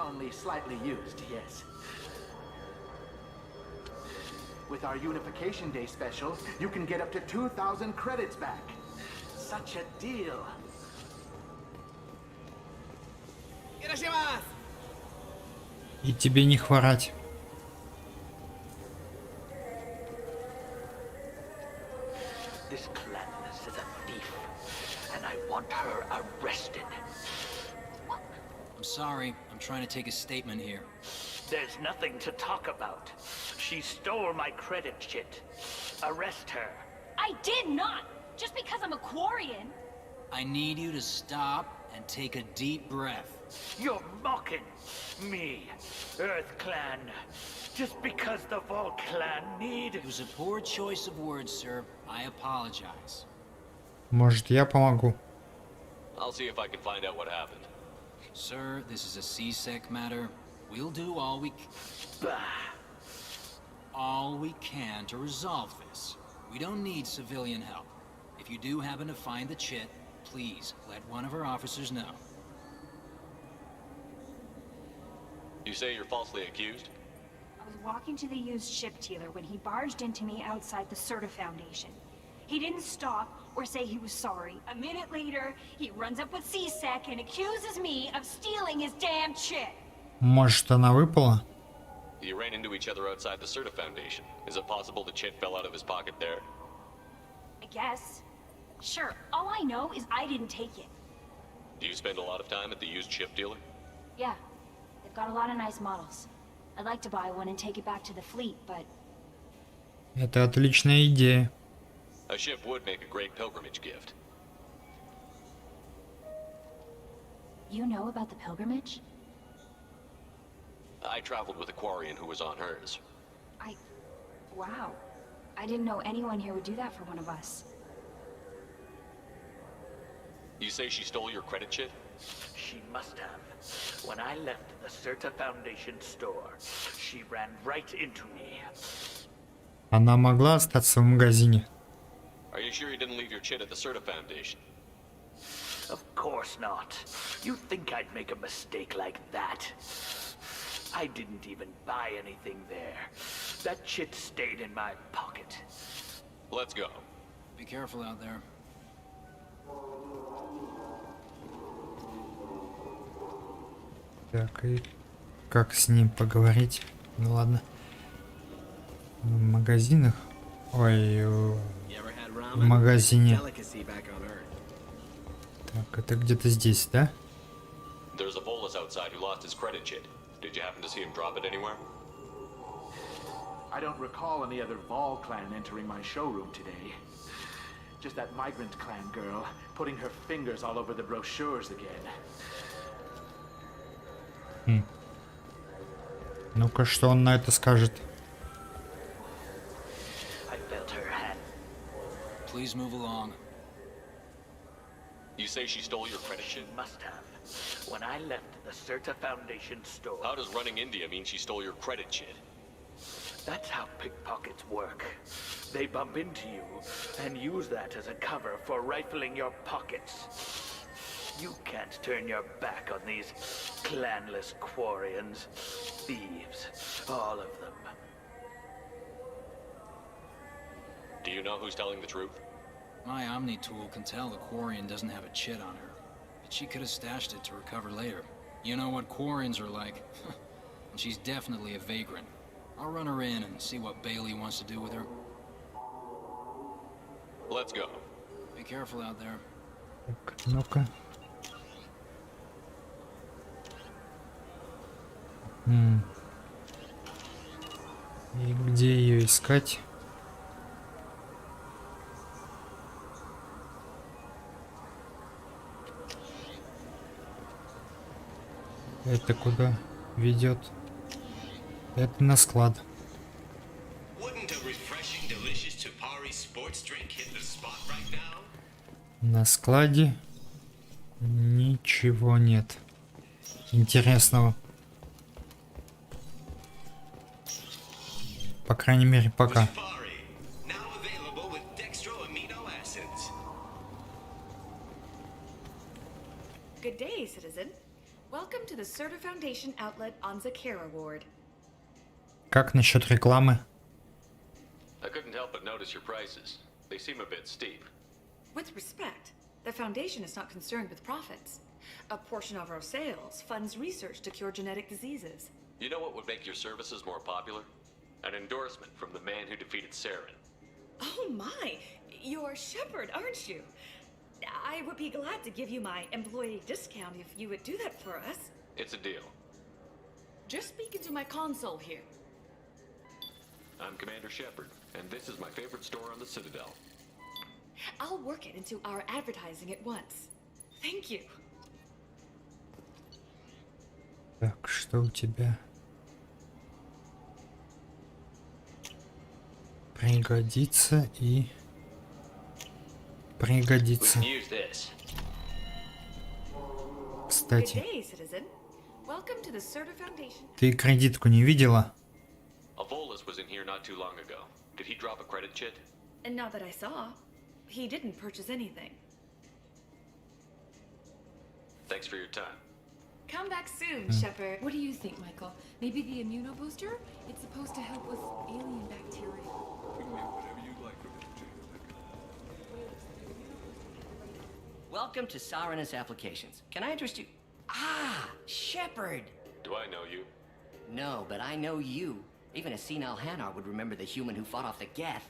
W: Only slightly used, yes. With our Unification Day special, you can get up to 2,000 credits back. Such a deal.
A: И тебе не хворать.
W: This Clanus is a thief, and I want her arrested.
D: I'm sorry. I'm trying to take a statement here.
E: There's nothing to talk about. She stole my credit chit. Arrest her.
H: I did not! Just because I'm a Quarian.
D: I need you to stop and take a deep breath.
E: You're mocking me, Earth Clan. Just because the Vol Clan need...
D: It was a poor choice of words, sir. I apologize.
A: Может, я помогу?
B: I'll see if I can find out what happened.
D: Sir, this is a C-Sec matter. We'll do all we can to resolve this. We don't need civilian help. If you do happen to find the chit, please let one of our officers know.
B: You say you're falsely accused?
H: I was walking to the used ship dealer when he barged into me outside the Certa Foundation. He didn't stop or say he was sorry. A minute later, he runs up with C-Sec and accuses me of stealing his damn chit.
A: Может, она выпала?
B: You ran into each other outside the Certa Foundation. Is it possible the chit fell out of his pocket there?
H: I guess. Sure, all I know is I didn't take it.
B: Do you spend a lot of time at the used ship dealer?
H: Yeah, they've got a lot of nice models. I'd like to buy one and take it back to the fleet, but...
A: Это отличная идея.
B: A ship would make a great pilgrimage gift.
H: You know about the pilgrimage?
B: I traveled with a Quarian who was on hers.
H: Wow. I didn't know anyone here would do that for one of us.
B: You say she stole your credit chit?
E: She must have. When I left the Certa Foundation store, she ran right into me.
A: Она могла остаться в магазине.
B: Are you sure you didn't leave your chit at the Certa Foundation?
E: Of course not. You think I'd make a mistake like that? I didn't even buy anything there. That chit stayed in my pocket.
B: Let's go.
D: Be careful out there.
A: Так, и как с ним поговорить? Ну ладно. В магазинах? Ой, в магазине. Так, это где-то здесь, да?
B: There's a Volus outside who lost his credit chit. Did you happen to see him drop it anywhere?
W: I don't recall any other Vol clan entering my showroom today. Just that migrant clan girl putting her fingers all over the brochures again.
A: Ну-ка, что он на это скажет?
E: I felt her hand.
D: Please move along.
B: You say she stole your credit chit?
E: She must have. When I left the Certa Foundation store.
B: How does running India mean she stole your credit chit?
E: That's how pickpockets work. They bump into you and use that as a cover for rifling your pockets. You can't turn your back on these clanless Quarians. Thieves, all of them.
B: Do you know who's telling the truth?
D: My Omni tool can tell the Quarian doesn't have a chit on her. But she could have stashed it to recover later. You know what Quarians are like. And she's definitely a vagrant. I'll run her in and see what Bailey wants to do with her.
B: Let's go.
D: Be careful out there.
A: Так, ну-ка. И где ее искать? Это куда ведет? Это на склад. На складе ничего нет интересного. По крайней мере, пока.
P: Good day, citizen. Welcome to the Certa Foundation outlet on Zakera Ward.
A: Как насчет рекламы?
B: I couldn't help but notice your prices. They seem a bit steep.
P: With respect, the Foundation is not concerned with profits. A portion of our sales funds research to cure genetic diseases.
B: You know what would make your services more popular? An endorsement from the man who defeated Saren.
P: Oh my! You're Shepard, aren't you? I would be glad to give you my employee discount if you would do that for us.
B: It's a deal.
P: Just speak into my console here.
B: I'm Commander Shepard, and this is my favorite store on the Citadel.
P: I'll work it into our advertising at once. Thank you.
A: Так, что у тебя? Пригодится и пригодится. Кстати, ты кредитку не видела?
B: Was in here not too long ago. Did he drop a credit chit?
P: And not that I saw. He didn't purchase anything.
B: Thanks for your time.
K: Come back soon, Shepard. What do you think, Michael? Maybe the immunobooster? It's supposed to help with alien bacteria.
M: Welcome to Sarenus Applications. Can I interest you? Ah, Shepard!
B: Do I know you?
M: No, but I know you. Even a senile Hanar would remember the human who fought off the Geth.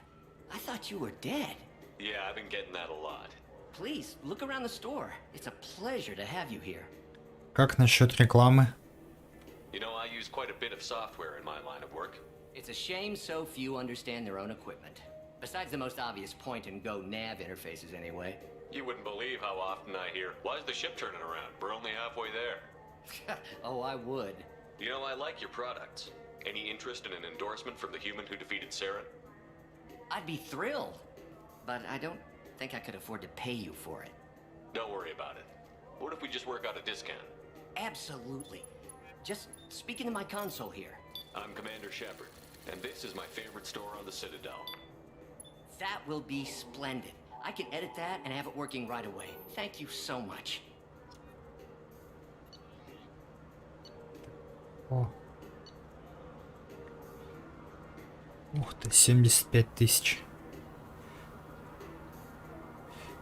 M: I thought you were dead.
B: Yeah, I've been getting that a lot.
M: Please, look around the store. It's a pleasure to have you here.
A: Как насчет рекламы?
B: You know, I use quite a bit of software in my line of work.
M: It's a shame so few understand their own equipment. Besides the most obvious point-and-go nav interfaces, anyway.
B: You wouldn't believe how often I hear, "Why is the ship turning around? We're only halfway there."
M: Oh, I would.
B: You know, I like your products. Any interest in an endorsement from the human who defeated Saren?
M: I'd be thrilled, but I don't think I could afford to pay you for it.
B: Don't worry about it. What if we just work out a discount?
M: Absolutely. Just speak into my console here.
B: I'm Commander Shepard, and this is my favorite store on the Citadel.
M: That will be splendid. I can edit that and have it working right away. Thank you so much.
A: О. Ух ты, 75 тысяч.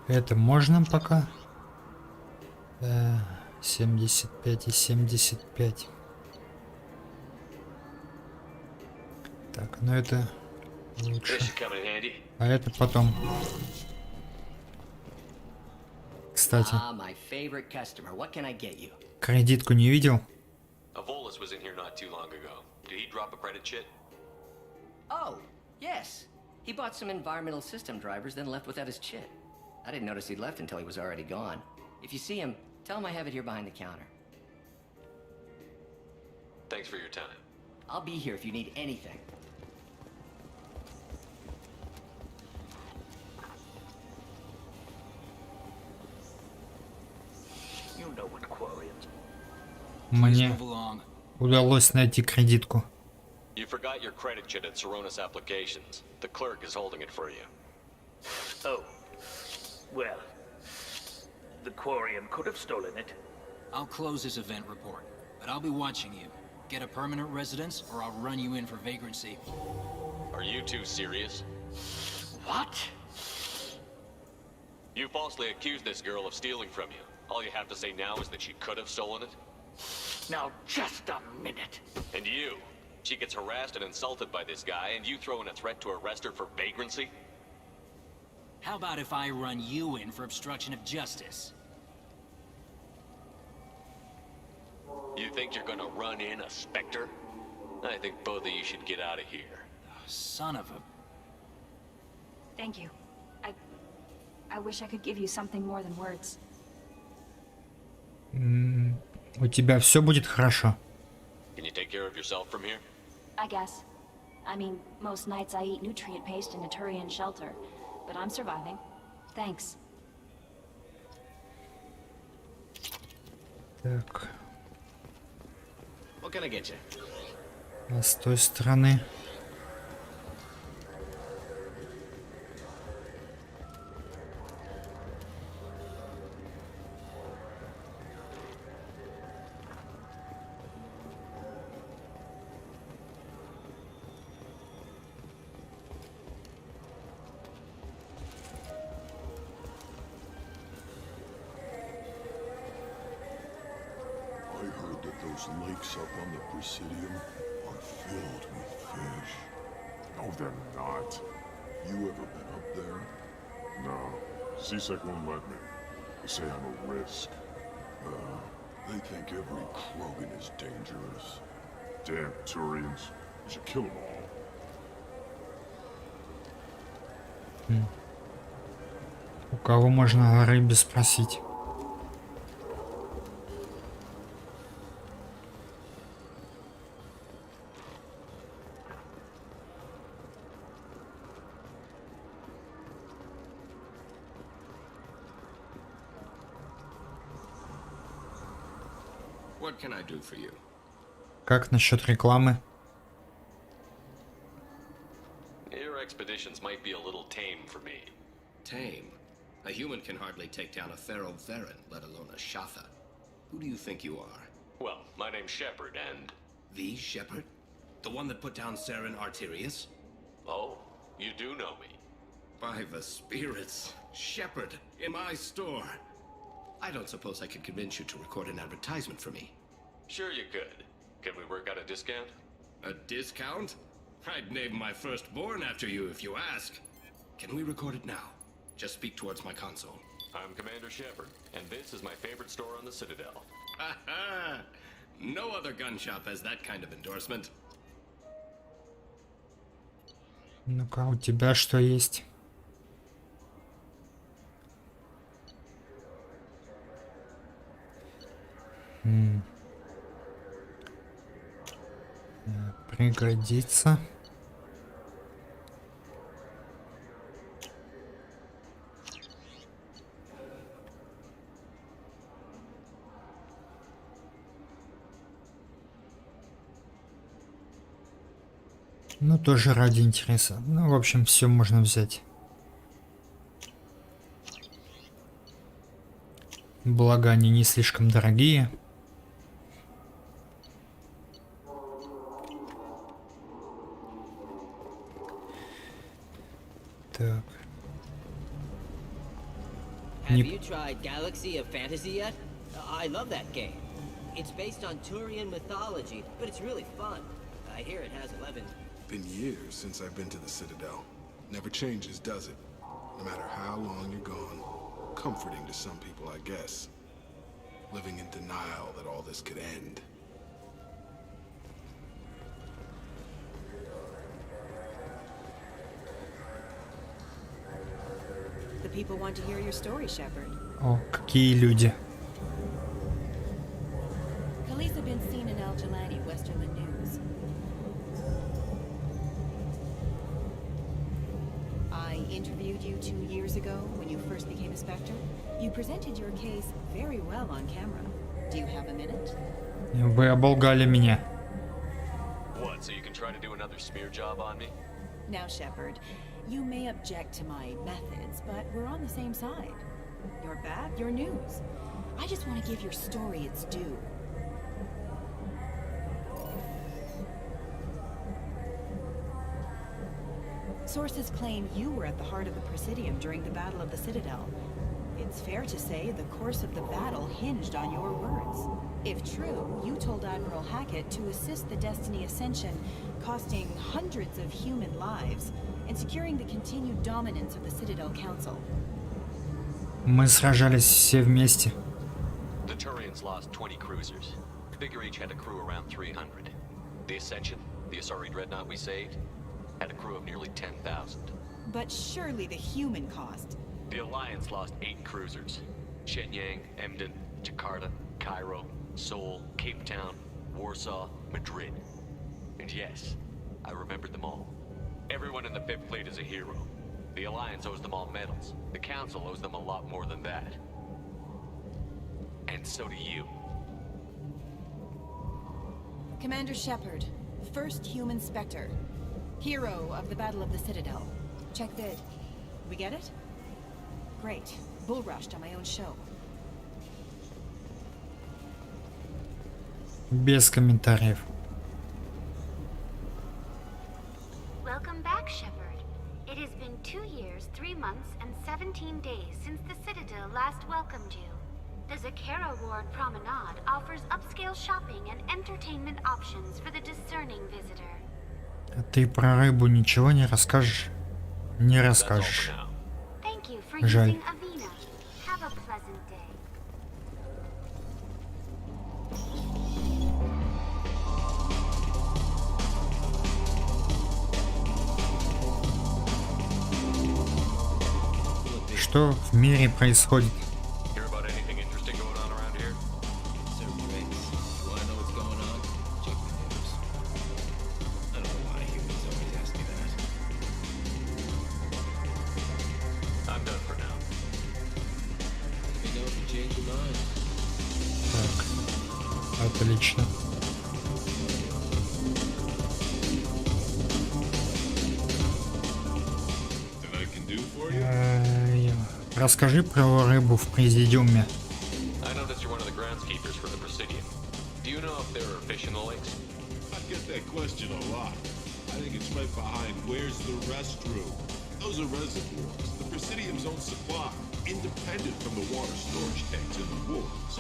A: Это можно пока? 75 и 75. Так, ну это лучше. А это потом. Кстати, кредитку не видел?
B: Volus was in here not too long ago. Did he drop a credit chit?
M: Oh, yes. He bought some environmental system drivers, then left without his chit. I didn't notice he'd left until he was already gone. If you see him, tell him I have it here behind the counter.
B: Thanks for your time.
M: I'll be here if you need anything.
E: You know what Quarians.
A: Мне удалось найти кредитку.
B: You forgot your credit chit at Sarenus Applications. The clerk is holding it for you.
E: Oh. Well, the Quarian could have stolen it.
D: I'll close this event report, but I'll be watching you. Get a permanent residence, or I'll run you in for vagrancy.
B: Are you two serious?
E: What?
B: You falsely accused this girl of stealing from you. All you have to say now is that she could have stolen it?
E: Now, just a minute.
B: And you? She gets harassed and insulted by this guy, and you throw in a threat to arrest her for vagrancy?
D: How about if I run you in for obstruction of justice?
B: You think you're gonna run in a Spectre? I think both of you should get out of here.
D: Son of a...
H: Thank you. I wish I could give you something more than words.
A: У тебя все будет хорошо.
B: Can you take care of yourself from here?
H: I guess. I mean, most nights I eat nutrient paste in a Turian shelter, but I'm surviving. Thanks.
A: Так.
M: What can I get you?
A: А с той стороны.
C: Those lakes up on the Presidium are filled with fish.
J: No, they're not.
C: You ever been up there?
J: No. CSEC won't let me. They say I'm a risk.
C: They They think every Krogan is dangerous. Damn Turians. You should kill them all.
A: У кого можно о рыбе спросить?
M: What can I do for you?
A: Как насчет рекламы?
B: Your expeditions might be a little tame for me.
M: Tame? A human can hardly take down a feral Varen, let alone a Shatha. Who do you think you are?
B: Well, my name's Shepard, and...
M: The Shepard? The one that put down Saren Arterius?
B: Oh, you do know me.
M: By the spirits, Shepard, in my store. I don't suppose I could convince you to record an advertisement for me.
B: Sure you could. Can we work out a discount?
M: A discount? I'd name my firstborn after you if you ask. Can we record it now? Just speak towards my console.
B: I'm Commander Shepard, and this is my favorite store on the Citadel.
M: Ha ha! No other gun shop has that kind of endorsement.
A: Ну-ка, у тебя что есть? Пригодится. Ну, тоже ради интереса. Ну, в общем, все можно взять. Благо, они не слишком дорогие. Так.
G: Have you tried Galaxy of Fantasy yet? I love that game. It's based on Turian mythology, but it's really fun. I hear it has 11.
J: Been years since I've been to the Citadel. Never changes, does it? No matter how long you're gone. Comforting to some people, I guess. Living in denial that all this could end.
P: The people want to hear your story, Shepard.
A: О, какие люди.
P: Police have been seen in Al Jalani, Westerland News. I interviewed you 2 years ago when you first became a Spectre. You presented your case very well on camera. Do you have a minute?
A: Вы оболгали меня.
B: What, so you can try to do another smear job on me?
P: Now, Shepard, you may object to my methods, but we're on the same side. You're back, you're news. I just want to give your story its due. Sources claim you were at the heart of the Presidium during the Battle of the Citadel. It's fair to say the course of the battle hinged on your words. If true, you told Admiral Hackett to assist the Destiny Ascension, costing hundreds of human lives, and securing the continued dominance of the Citadel Council.
A: Мы сражались все вместе.
B: The Turians lost 20 cruisers. Figure each had a crew around 300. The Ascension, the Asari dreadnought we saved, had a crew of nearly 10,000.
P: But surely the human cost.
B: The Alliance lost 8 cruisers. Shenyang, Emden, Jakarta, Cairo, Seoul, Cape Town, Warsaw, Madrid. And yes, I remembered them all. Everyone in the Fifth Fleet is a hero. The Alliance owes them all medals. The Council owes them a lot more than that. And so do you.
P: Commander Shepard, first human Spectre. Hero of the Battle of the Citadel. Check vid. We get it? Great. Bull rushed on my own show.
A: Без комментариев.
L: Welcome back, Shepard. It has been 2 years, 3 months, and 17 days since the Citadel last welcomed you. The Zakara Ward Promenade offers upscale shopping and entertainment options for the discerning visitor.
A: А ты про рыбу ничего не расскажешь? Не расскажешь.
L: Thank you for
A: Жаль.
L: using Avina. Have a pleasant day.
A: Что в мире происходит?
B: Hear about anything interesting going on around here?
G: Serve drinks. You wanna know what's going on? Check the news. I don't know why humans always ask me that.
B: I'm done for now.
G: Let me know if you change your mind.
A: Так, отлично. Расскажи про рыбу в президиуме.
B: I noticed you're one of the groundskeepers for the Presidium. Do you know if there are fish in the lakes?
C: I get that question a lot. I think it's right behind where's the restroom. Those are reservoirs, the Presidium's own supply, independent from the water storage tanks in the woods.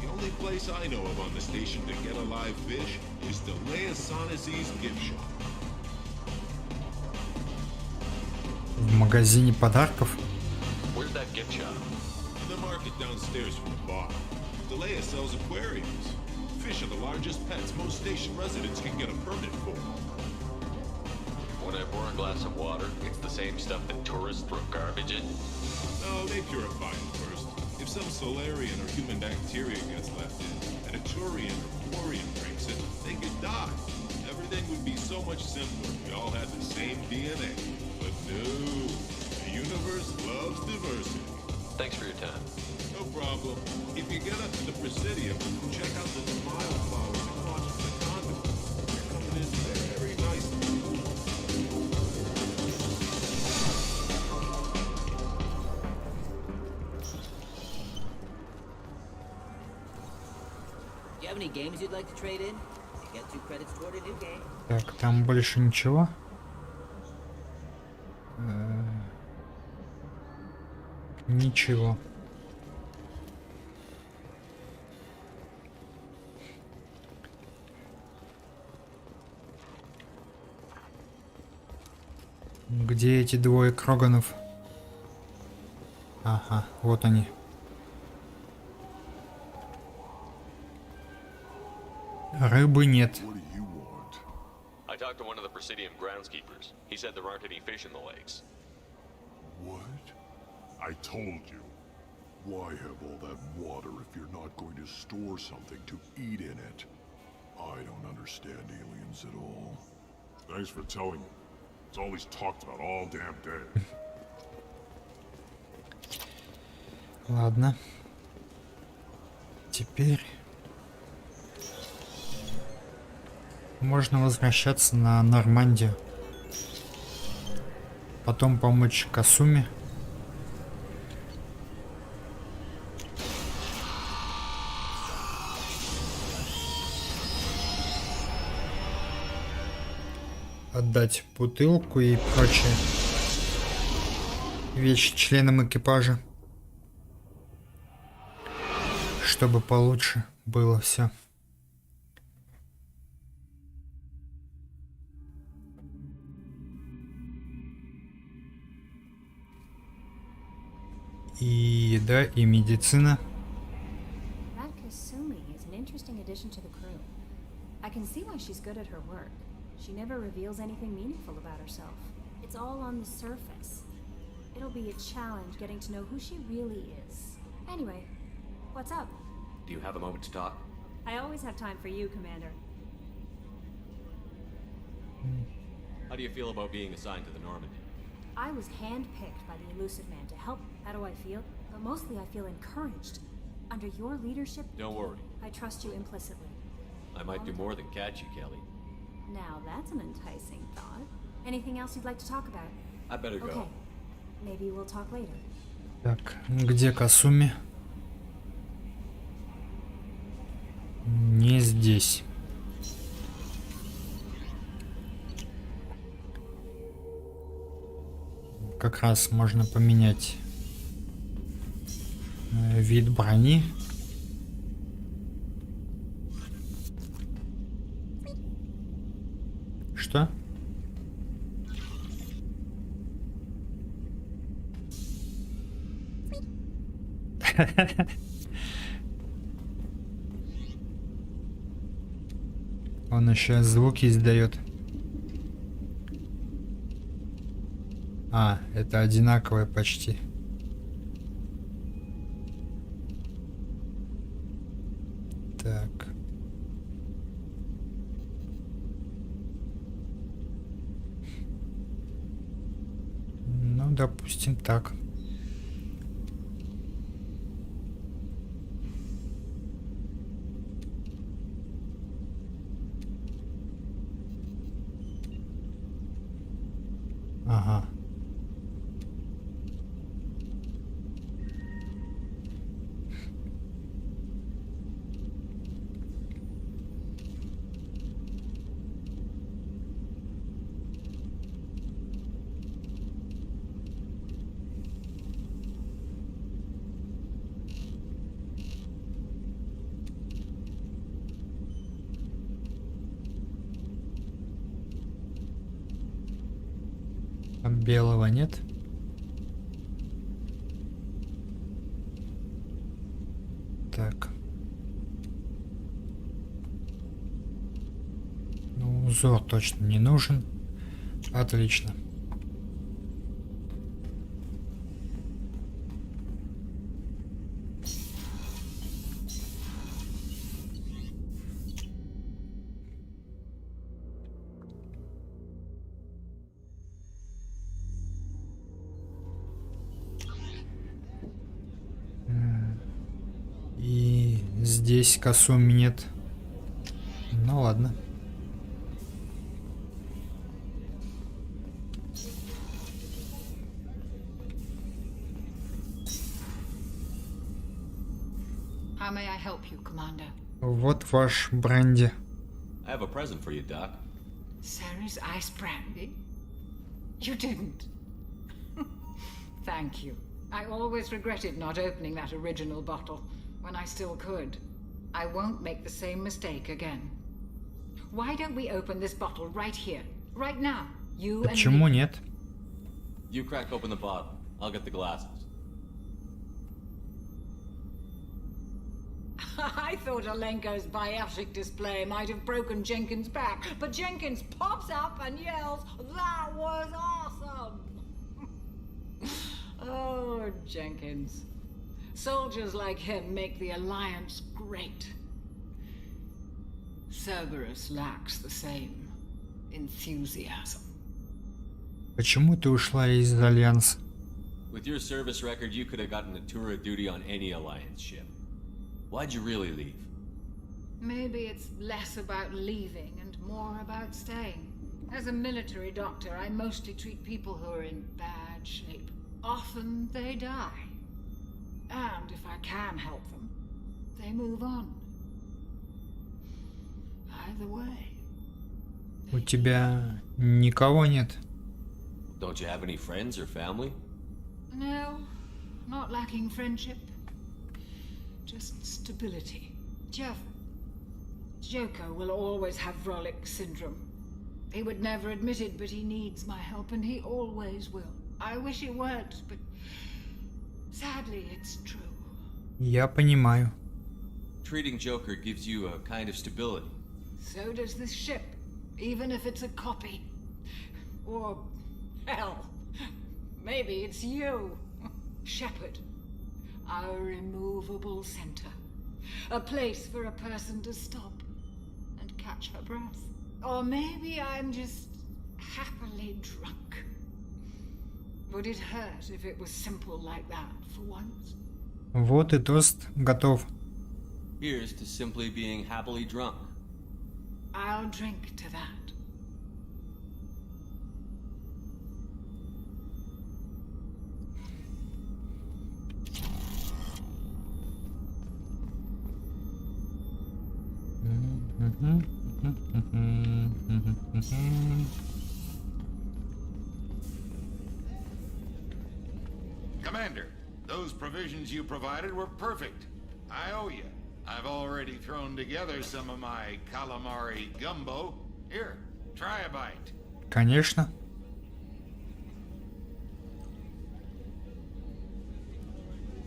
C: The only place I know of on the station to get a live fish is the Leasana's gift shop.
A: В магазине подарков.
B: Where's that gift shop?
C: In the market downstairs from the bar. Delea sells aquariums. Fish are the largest pets most station residents can get a permit for.
B: When I pour a glass of water, it's the same stuff that tourists throw garbage in?
C: No, they purify it first. If some Solarian or human bacteria gets left in, and a Turian or Quarian drinks it, they could die. Everything would be so much simpler if we all had the same DNA. But no, the universe loves diversity.
B: Thanks for your time.
C: No problem. If you get up to the Presidium, check out the smile flowers across from the condo. They're coming in very nicely.
G: Do you have any games you'd like to trade in? You get 2 credits toward a new game.
A: Так, там больше ничего. Ничего. Где эти двое Кроганов? Ага, вот они. Рыбы нет.
B: I talked to one of the Presidium groundskeepers. He said there aren't any fish in the lakes.
C: What? I told you. Why have all that water if you're not going to store something to eat in it? I don't understand aliens at all. Thanks for telling me. It's all he's talked about all damn day.
A: Ладно. Теперь можно возвращаться на Нормандию. Потом помочь Касуме. Отдать бутылку и прочие вещи членам экипажа, чтобы получше было все. И еда, и медицина.
N: That Kasumi is an interesting addition to the crew. I can see why she's good at her work. She never reveals anything meaningful about herself. It's all on the surface. It'll be a challenge getting to know who she really is. Anyway, what's up?
B: Do you have a moment to talk?
N: I always have time for you, Commander.
B: How do you feel about being assigned to the Normandy?
N: I was handpicked by the Elusive Man to help. How do I feel? But mostly I feel encouraged. Under your leadership,
B: Don't worry.
N: I trust you implicitly.
B: I might do more than catch you, Kelly.
N: Now that's an enticing thought. Anything else you'd like to talk about?
B: I better go.
N: Okay. Maybe we'll talk later.
A: Так, где Касуми? Не здесь. Как раз можно поменять вид брони. Что? Он еще звуки издает. А, это одинаковое почти. Так. Ну, допустим, так. Ага. А белого нет? Так. Ну, узор точно не нужен. Отлично. И здесь Касуми нет. Ну ладно.
F: How may I help you, Commander?
A: Вот ваш бренди.
V: I have a present for you, Doc.
F: Sarah's ice brandy? You didn't. Thank you. I always regretted not opening that original bottle when I still could. I won't make the same mistake again. Why don't we open this bottle right here, right now? You and
A: Почему
F: me.
A: нет?
V: You crack open the bottle. I'll get the glasses.
F: I thought Alenko's biotic display might have broken Jenkins' back, but Jenkins pops up and yells, "That was awesome!" Oh, Jenkins. Soldiers like him make the Alliance great. Cerberus lacks the same enthusiasm.
A: Почему ты ушла из Альянса?
V: With your service record, you could have gotten a tour of duty on any Alliance ship. Why'd you really leave?
F: Maybe it's less about leaving and more about staying. As a military doctor, I mostly treat people who are in bad shape. Often they die. And if I can help them, they move on. Either way.
A: У тебя никого нет?
V: Don't you have any friends or family?
F: No, not lacking friendship. Just stability. Joko will always have Vrolic syndrome. He would never admit it, but he needs my help, and he always will. I wish it weren't, but sadly it's true.
A: Я понимаю.
V: Treating Joker gives you a kind of stability.
F: So does this ship, even if it's a copy. Or, hell, maybe it's you, Shepard. Our immovable center. A place for a person to stop and catch her breath. Or maybe I'm just happily drunk. Would it hurt if it was simple like that for once?
A: Вот и тост готов.
V: Here's to simply being happily drunk.
F: I'll drink to that.
I: Commander, those provisions you provided were perfect. I owe you. I've already thrown together some of my calamari gumbo. Here, try a bite.
A: Конечно.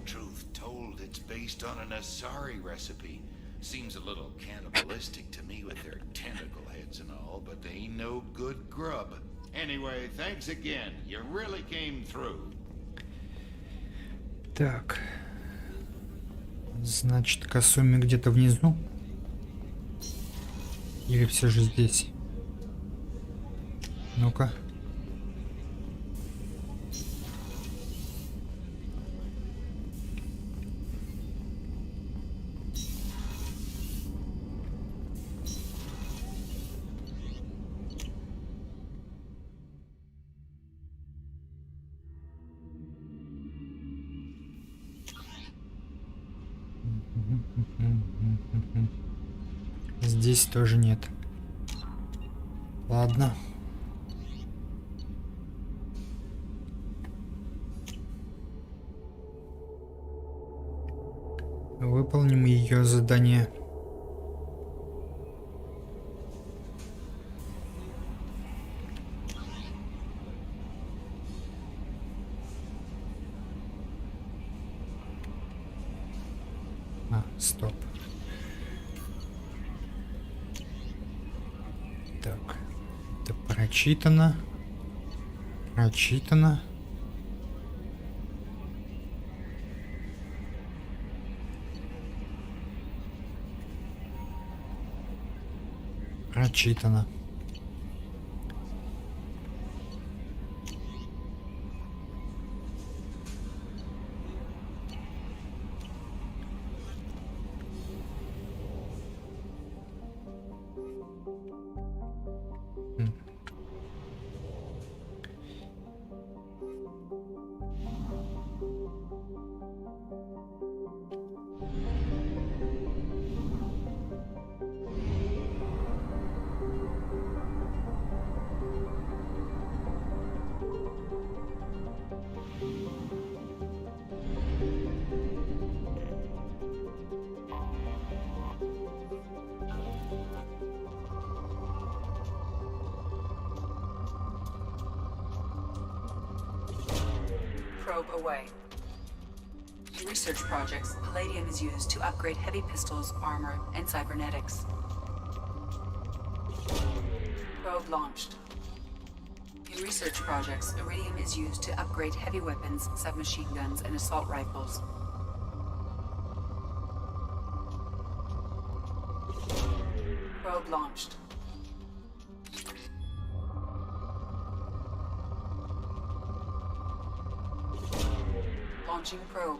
I: Truth told, it's based on an Asari recipe. Seems a little cannibalistic to me with their tentacle heads and all, but they ain't no good grub. Anyway, thanks again. You really came through.
A: Так. Значит, Касуми где-то внизу. Или все же здесь? Ну-ка. Здесь тоже нет. Ладно. Выполним ее задание. Стоп. Так, это прочитано. Прочитано. Прочитано.
O: Away. In research projects, palladium is used to upgrade heavy pistols, armor, and cybernetics. Probe launched. In research projects, iridium is used to upgrade heavy weapons, submachine guns, and assault rifles. Probe launched. Launching probe.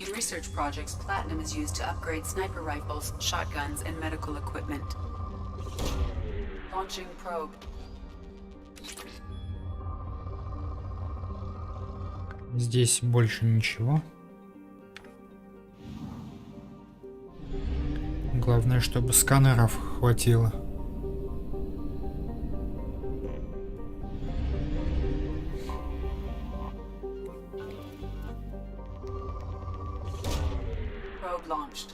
O: In research projects, platinum is used to upgrade sniper rifles, shotguns, and medical equipment. Launching probe.
A: Здесь больше ничего. Главное, чтобы сканеров хватило.
O: Launched.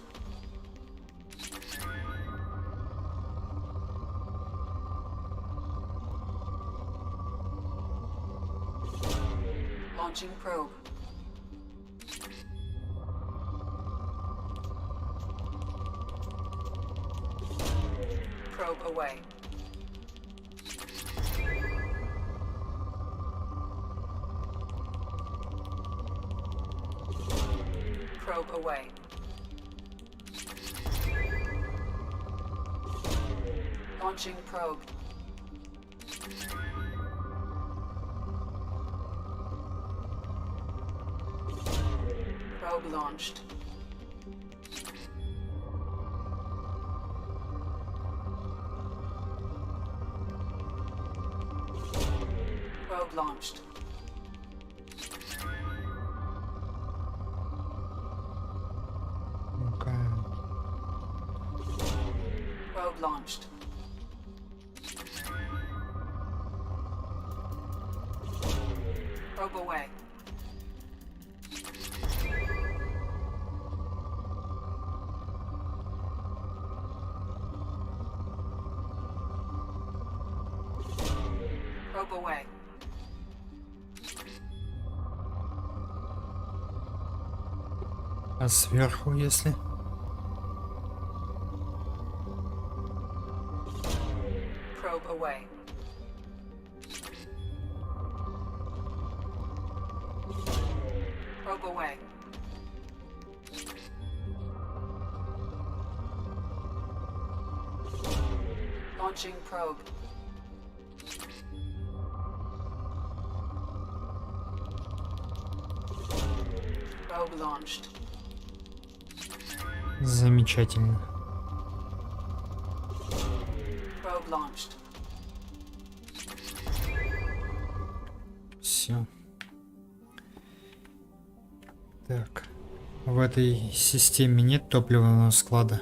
O: Launching probe. Probe away. Probe away. Launching probe. Probe launched. Probe launched.
A: Okay.
O: Probe launched. Probe away. Probe away.
A: А сверху, если?
O: Probe away. Probe away. Launching probe. Probe launched.
A: Замечательно.
O: Probe launched.
A: Все. Так. В этой системе нет топливного склада.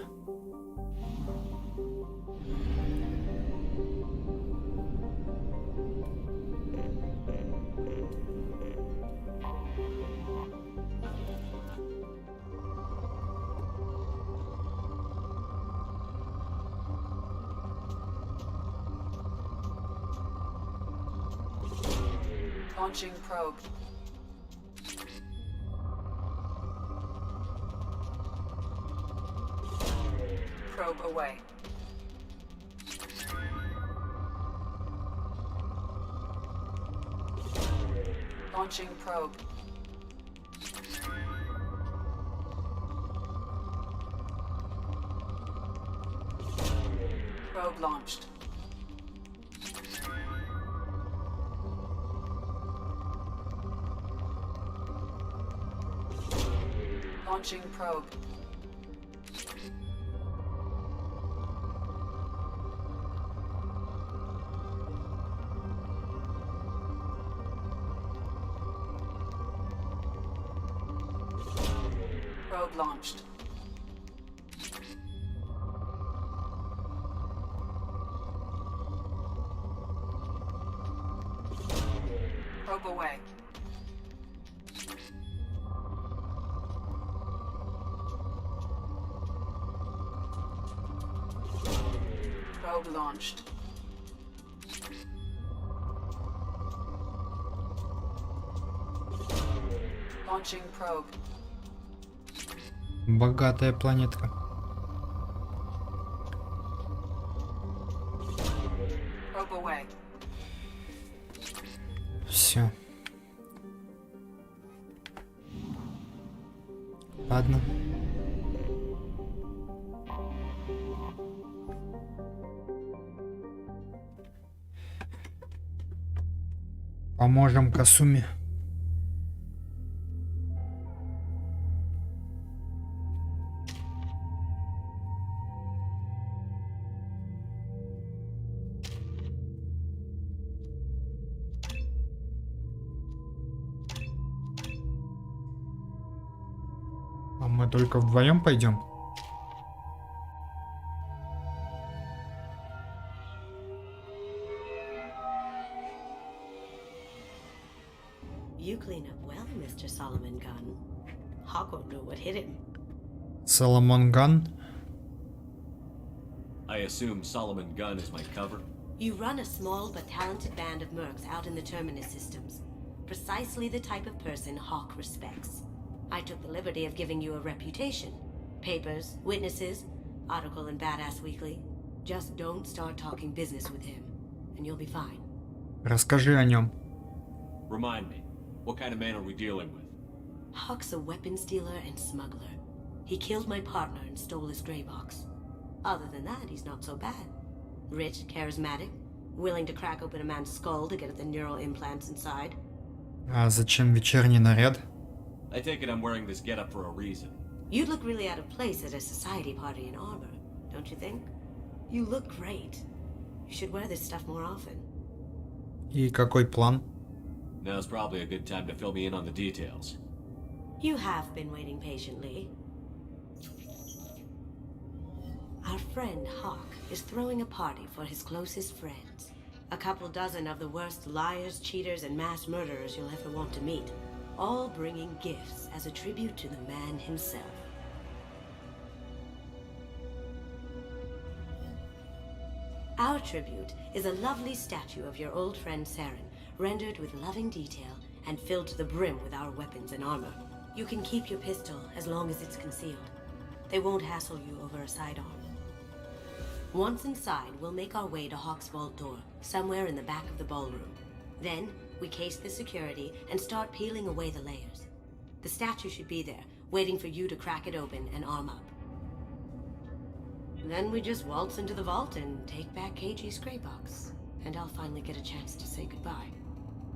O: Launching probe. Probe away. Launching probe. Probe launched. Launching probe. Probe launched. Probe away. Probe launched. Launching probe.
A: Богатая планетка.
O: Probe away.
A: Все. Ладно. Поможем Касуми. А мы только вдвоем пойдем?
Q: You clean up well, Mr. Solomon Gunn. Hawk won't know what hit him.
A: Соломон Ган.
V: I assume Solomon Gunn is my cover?
Q: You run a small but talented band of mercs out in the Terminus systems. Precisely the type of person Hawk respects. I took the liberty of giving you a reputation. Papers, witnesses, article in Badass Weekly. Just don't start talking business with him, and you'll be fine.
A: Расскажи о нем.
V: Remind me, what kind of man are we dealing with?
Q: Hawk's a weapons dealer and smuggler. He killed my partner and stole his gray box. Other than that, he's not so bad. Rich, charismatic, willing to crack open a man's skull to get at the neural implants inside.
A: А зачем вечерний наряд?
V: I take it I'm wearing this getup for a reason.
Q: You'd look really out of place at a society party in armor, don't you think? You look great. You should wear this stuff more often.
A: И какой план?
V: Now's probably a good time to fill me in on the details.
Q: You have been waiting patiently. Our friend Hawk is throwing a party for his closest friends. A couple dozen of the worst liars, cheaters, and mass murderers you'll ever want to meet. All bringing gifts as a tribute to the man himself. Our tribute is a lovely statue of your old friend Saren, rendered with loving detail and filled to the brim with our weapons and armor. You can keep your pistol as long as it's concealed. They won't hassle you over a sidearm. Once inside, we'll make our way to Hawk's vault door, somewhere in the back of the ballroom. Then, we case the security and start peeling away the layers. The statue should be there, waiting for you to crack it open and arm up. Then we just waltz into the vault and take back KG's gray box. And I'll finally get a chance to say goodbye.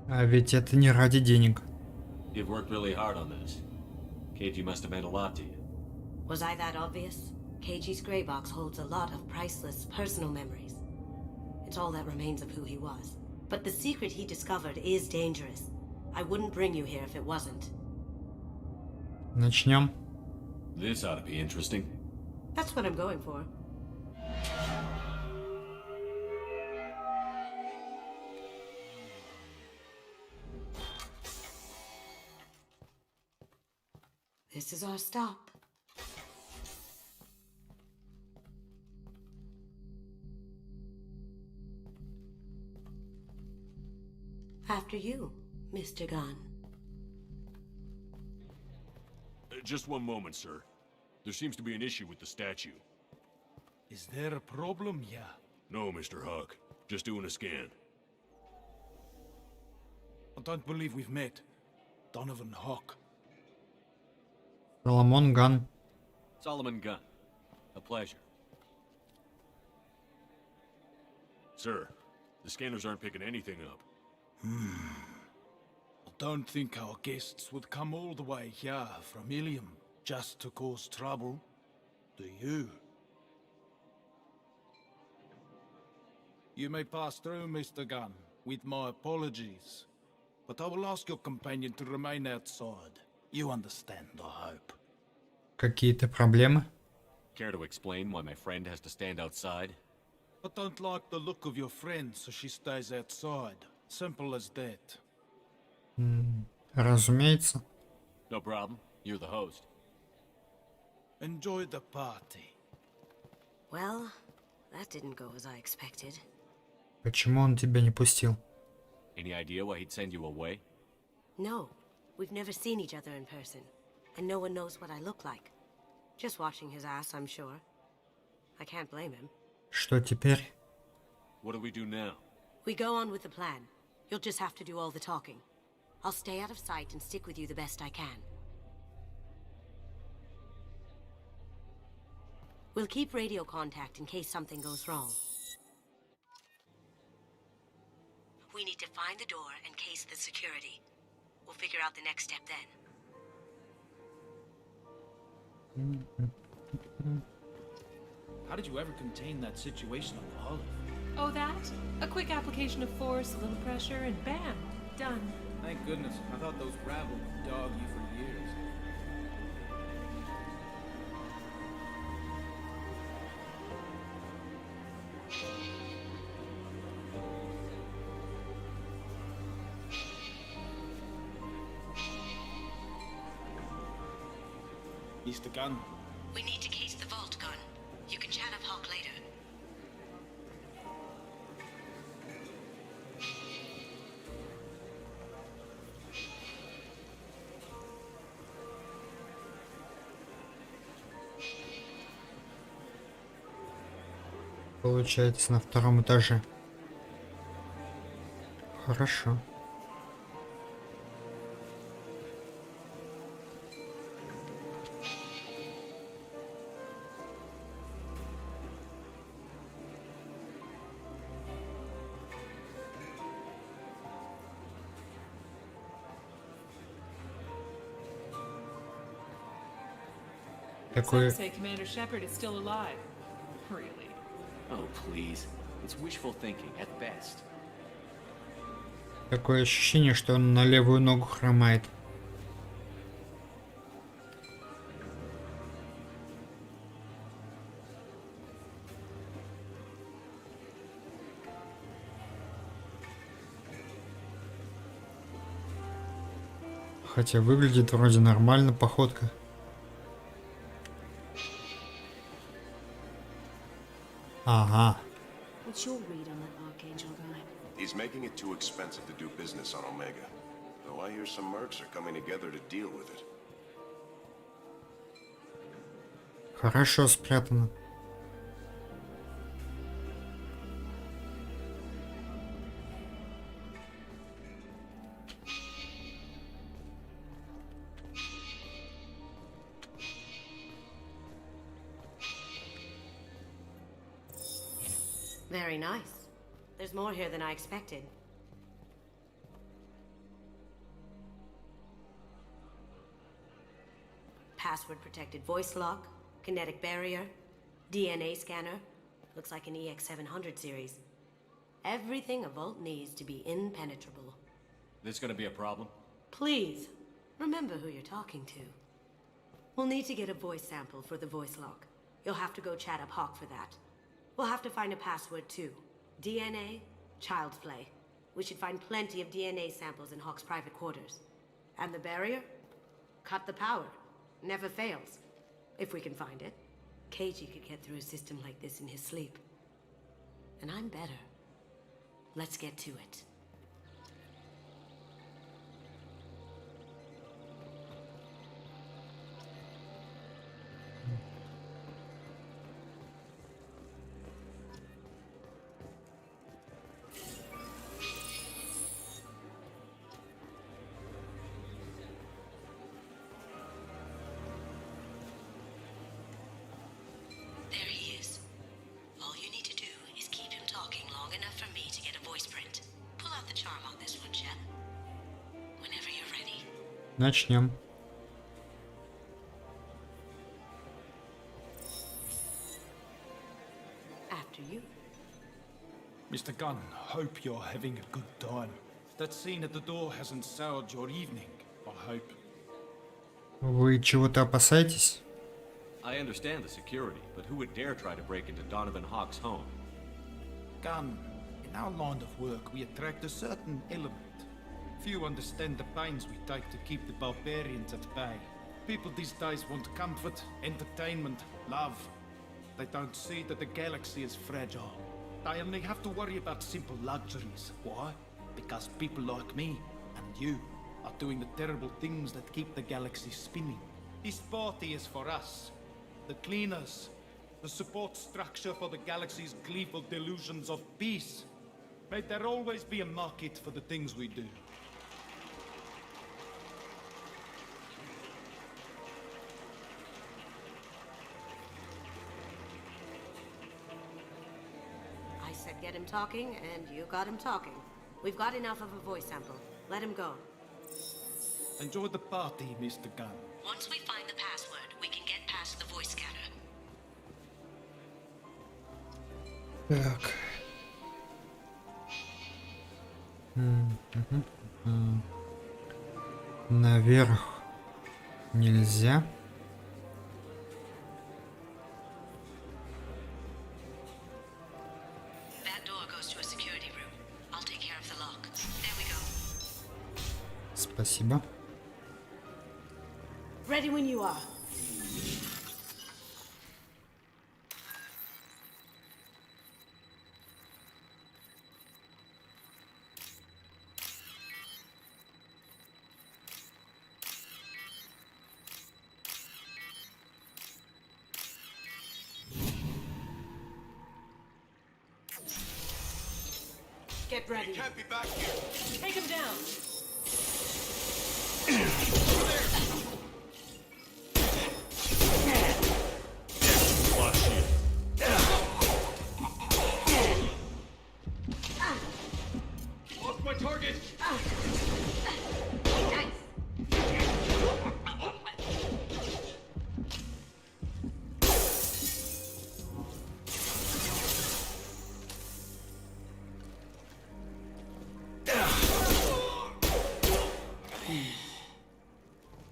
A: А ведь это не ради денег.
B: You've worked really hard on this. KG must have meant a lot to you.
Q: Was I that obvious? KG's gray box holds a lot of priceless personal memories. It's all that remains of who he was. But the secret he discovered is dangerous. I wouldn't bring you here if it wasn't.
A: Начнем.
B: This ought to be interesting.
Q: That's what I'm going for. This is our stop. After you, Mr. Gunn.
R: Just one moment, sir. There seems to be an issue with the statue.
S: Is there a problem here?
R: No, Mr. Huck. Just doing a scan.
S: I don't believe we've met. Donovan Huck.
A: Соломон Ган.
B: Solomon Gunn. A pleasure.
R: Sir, the scanners aren't picking anything up.
S: I don't think our guests would come all the way here from Ilium just to cause trouble. Do you? You may pass through, Mr. Gunn, with my apologies. But I will ask your companion to remain outside. You understand, I hope.
A: Какие-то проблемы?
B: Care to explain why my friend has to stand outside?
S: I don't like the look of your friend, so she stays outside. Simple as that.
A: Разумеется.
B: No problem. You're the host.
S: Enjoy the party.
Q: Well, that didn't go as I expected.
A: Почему он тебя не пустил?
B: Any idea why he'd send you away?
Q: No, we've never seen each other in person. And no one knows what I look like. Just watching his ass, I'm sure. I can't blame him.
A: Что теперь?
B: What do we do now?
Q: We go on with the plan. You'll just have to do all the talking. I'll stay out of sight and stick with you the best I can. We'll keep radio contact in case something goes wrong. We need to find the door and case the security. We'll figure out the next step then.
V: How did you ever contain that situation on the Olive?
K: Oh, that? A quick application of force, a little pressure, and bam! Done.
V: Thank goodness. I thought those gravel would dog you for years.
S: Mr. Gunn.
Q: We need to case the vault, Gunn. You can chat up Hawk later.
A: Получается, на втором этаже. Хорошо.
K: Some say Commander Shepard is still alive. Really?
B: Oh, please. It's wishful thinking at best.
A: Такое ощущение, что он на левую ногу хромает. Хотя выглядит вроде нормально походка. Ага.
N: What's your read on that Archangel guy?
T: He's making it too expensive to do business on Omega. Though I hear some mercs are coming together to deal with it.
A: Хорошо спрятано.
Q: Very nice. There's more here than I expected. Password-protected voice lock, kinetic barrier, DNA scanner. Looks like an EX700 series. Everything a Vault needs to be impenetrable.
V: This gonna be a problem?
Q: Please, remember who you're talking to. We'll need to get a voice sample for the voice lock. You'll have to go chat up Hawk for that. We'll have to find a password too. DNA, child's play. We should find plenty of DNA samples in Hawk's private quarters. And the barrier? Cut the power. Never fails. If we can find it. KG could get through a system like this in his sleep. And I'm better. Let's get to it.
A: Начнем.
Q: After you.
S: Mr. Gunn, hope you're having a good time. That scene at the door hasn't soured your evening, I hope.
A: Вы чего-то опасаетесь?
V: I understand the security, but who would dare try to break into Donovan Hawk's home?
S: Gunn, in our line of work, we attract a certain element. Few understand the pains we take to keep the barbarians at bay. People these days want comfort, entertainment, love. They don't see that the galaxy is fragile. They only have to worry about simple luxuries. Why? Because people like me and you are doing the terrible things that keep the galaxy spinning. This party is for us, the cleaners, the support structure for the galaxy's gleeful delusions of peace. May there always be a market for the things we do.
Q: Get him talking, and you got him talking. We've got enough of a voice sample. Let him go.
S: Enjoy the party, Mr. Gunn.
Q: Once we find the password, we can get past the voice scanner.
A: Так. Наверх нельзя. Спасибо.
Q: Ready when you are. Get ready.
C: He can't be back here.
Q: Take him down.
C: Lost my target.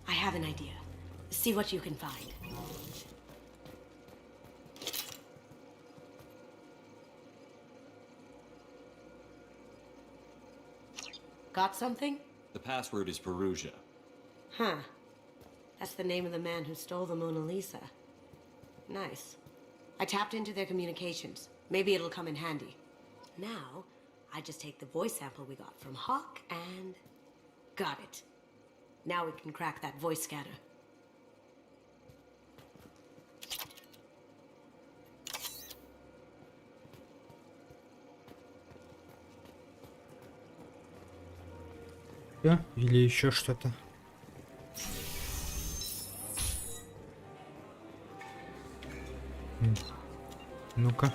Q: I have an idea. See what you can find. Got something?
V: The password is Perugia.
Q: Huh. That's the name of the man who stole the Mona Lisa. Nice. I tapped into their communications. Maybe it'll come in handy. Now, I just take the voice sample we got from Hawk and... got it. Now we can crack that voice scanner.
A: Или еще что-то. Ну-ка.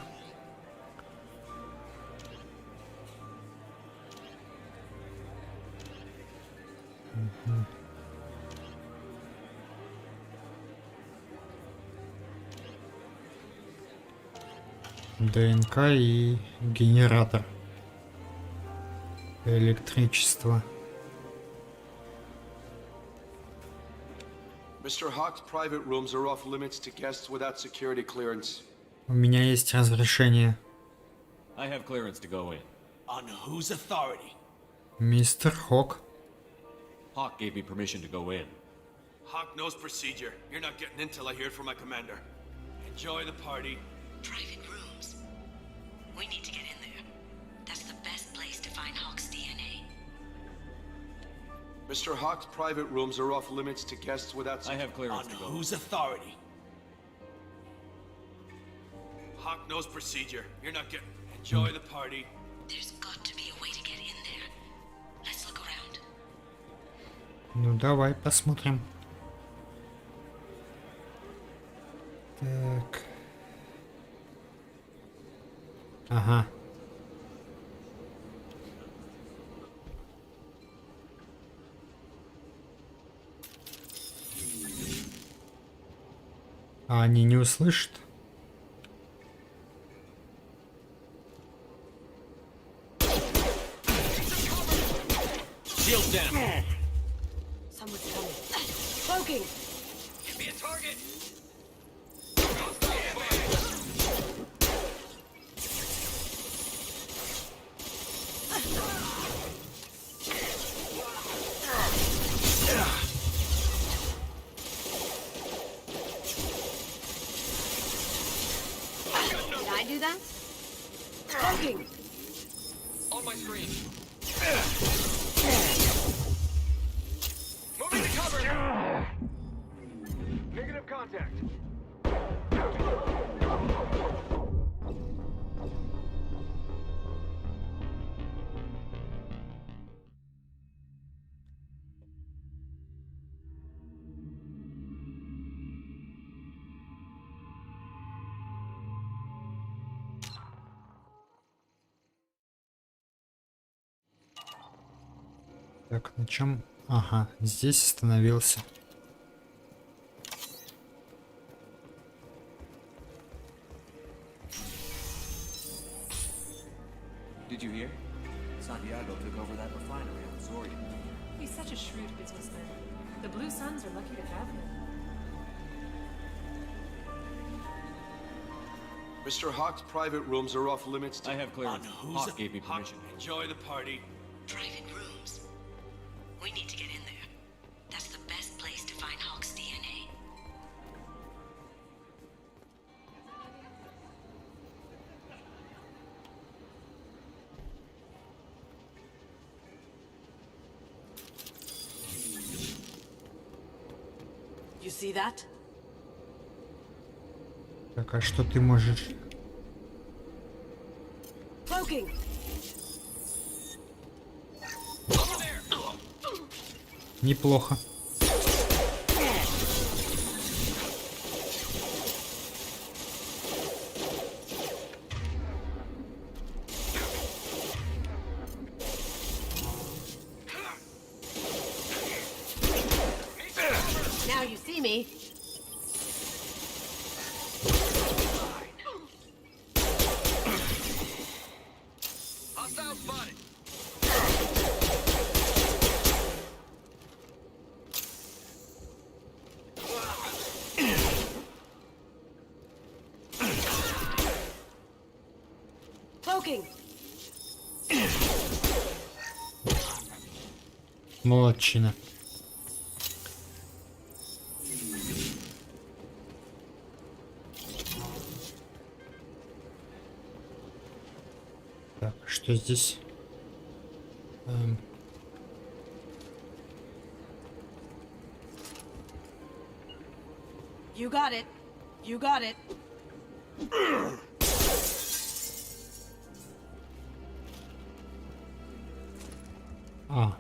A: ДНК и генератор электричества.
E: Mr. Hawk's private rooms are off limits to guests without security clearance.
A: У меня есть разрешение.
V: I have clearance to go in.
S: On whose authority?
A: Мистер Хок.
V: Hawk gave me permission to go in.
E: Hawk knows procedure. You're not getting in till I hear it from my commander. Enjoy the party.
Q: Private rooms. We need to get in there. That's the best place to find Hawk's DNA.
E: Mr. Hawk's private rooms are off limits to guests without...
V: I have clearance to go in.
S: On whose authority?
E: Hawk knows procedure. You're not getting... Enjoy the party.
Q: There's got to be a way to get in there. Let's look around.
A: Ну давай посмотрим. Так. Ага. А они не услышат?
V: Shield down.
Q: Someone's coming. Smoking!
V: Give me a target.
Q: Did I do that? Smoking!
V: On my screen. Moving to cover. Negative contact.
A: Так, на чем? Ага, здесь остановился.
V: Did you hear? Santiago took over that refinery on Zoria.
N: He's such a shrewd businessman. The Blue Suns are lucky to have him.
E: Mr. Hawk's private rooms are off limits to...
V: I have clearance. Hawk gave me permission.
E: Enjoy the party.
Q: Private rooms. We need to get in there. That's the best place to find Hawk's DNA.
P: You see that?
A: Так, а что ты можешь?
Q: Cloaking!
A: Неплохо.
Q: Now you see me.
V: Hostile spotted.
Q: Cloaking!
A: Молодчина. Так, что здесь?
P: You got it. You got it.
A: А.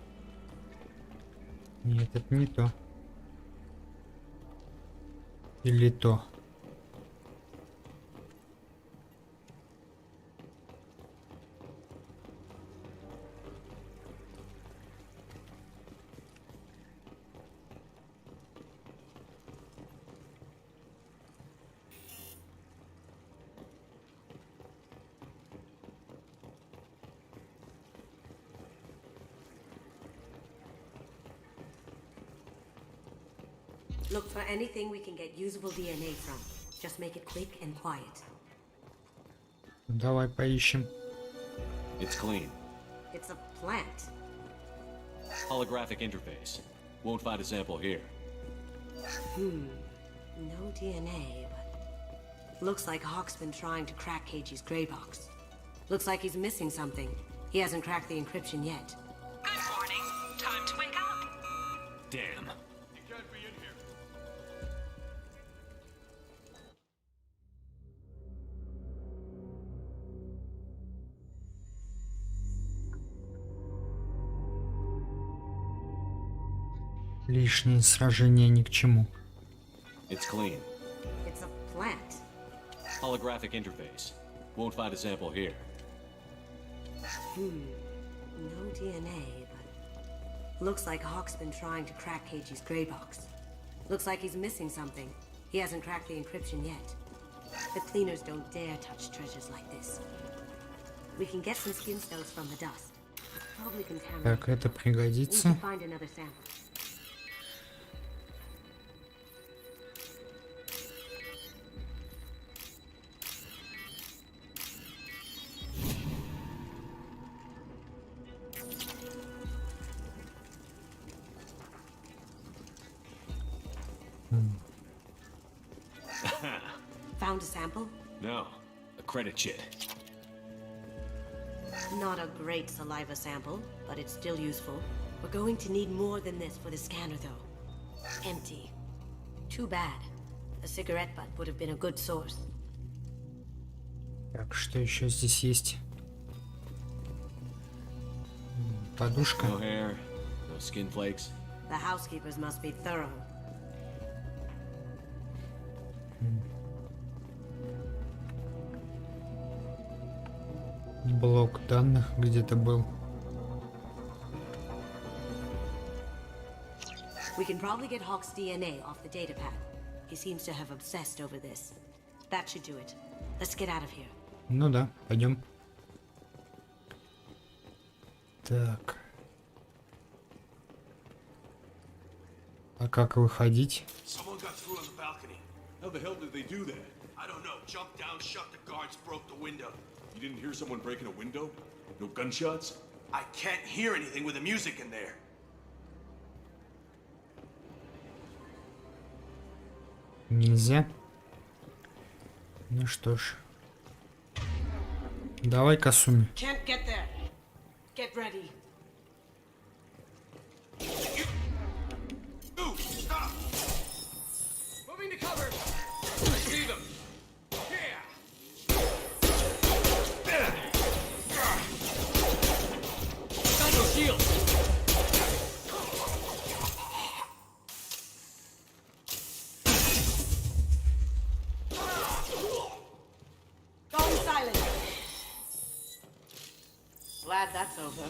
A: Нет, это не то. Или то.
Q: Look for anything we can get usable DNA from. Just make it quick and quiet.
A: Давай поищем.
B: It's clean.
Q: It's a plant.
B: Holographic interface. Won't find a sample here.
Q: No DNA, but... Looks like Hawk's been trying to crack Keiji's gray box. Looks like he's missing something. He hasn't cracked the encryption yet.
O: Good morning. Time to wake up.
B: Damn.
R: You can't be in here.
A: Лишние сражения ни к чему.
B: It's clean.
Q: It's a plant.
B: Holographic interface. Won't find a sample here.
Q: No DNA, but... Looks like Hawk's been trying to crack Keiji's gray box. Looks like he's missing something. He hasn't cracked the encryption yet. The cleaners don't dare touch treasures like this. We can get some skin cells from the dust. Probably contaminated.
A: Так, это
Q: We
A: пригодится.
Q: should find another sample. Found a sample?
B: No. A credit chit.
Q: Not a great saliva sample, but it's still useful. We're going to need more than this for the scanner, though. Empty. Too bad. A cigarette butt would have been a good source.
A: Так, что еще здесь есть? Подушка.
B: No hair, no skin flakes.
Q: The housekeepers must be thorough.
A: Блок данных где-то был.
Q: We can probably get Hawk's DNA off the datapad. He seems to have obsessed over this. That should do it. Let's get out of here.
A: Ну да, пойдем. Так. А как выходить?
E: Someone got through on the balcony.
R: How the hell did they do that?
E: I don't know. Jumped down, shut the guards, broke the window.
R: You didn't hear someone breaking a window? No gunshots?
E: I can't hear anything with the music in there.
A: Нельзя. Ну что ж. Давай, Касуми.
Q: Can't get there. Get ready.
E: Ooh, stop! Moving to cover. I see them. Yeah.
B: Got no shield.
Q: Going silent. Glad that's over.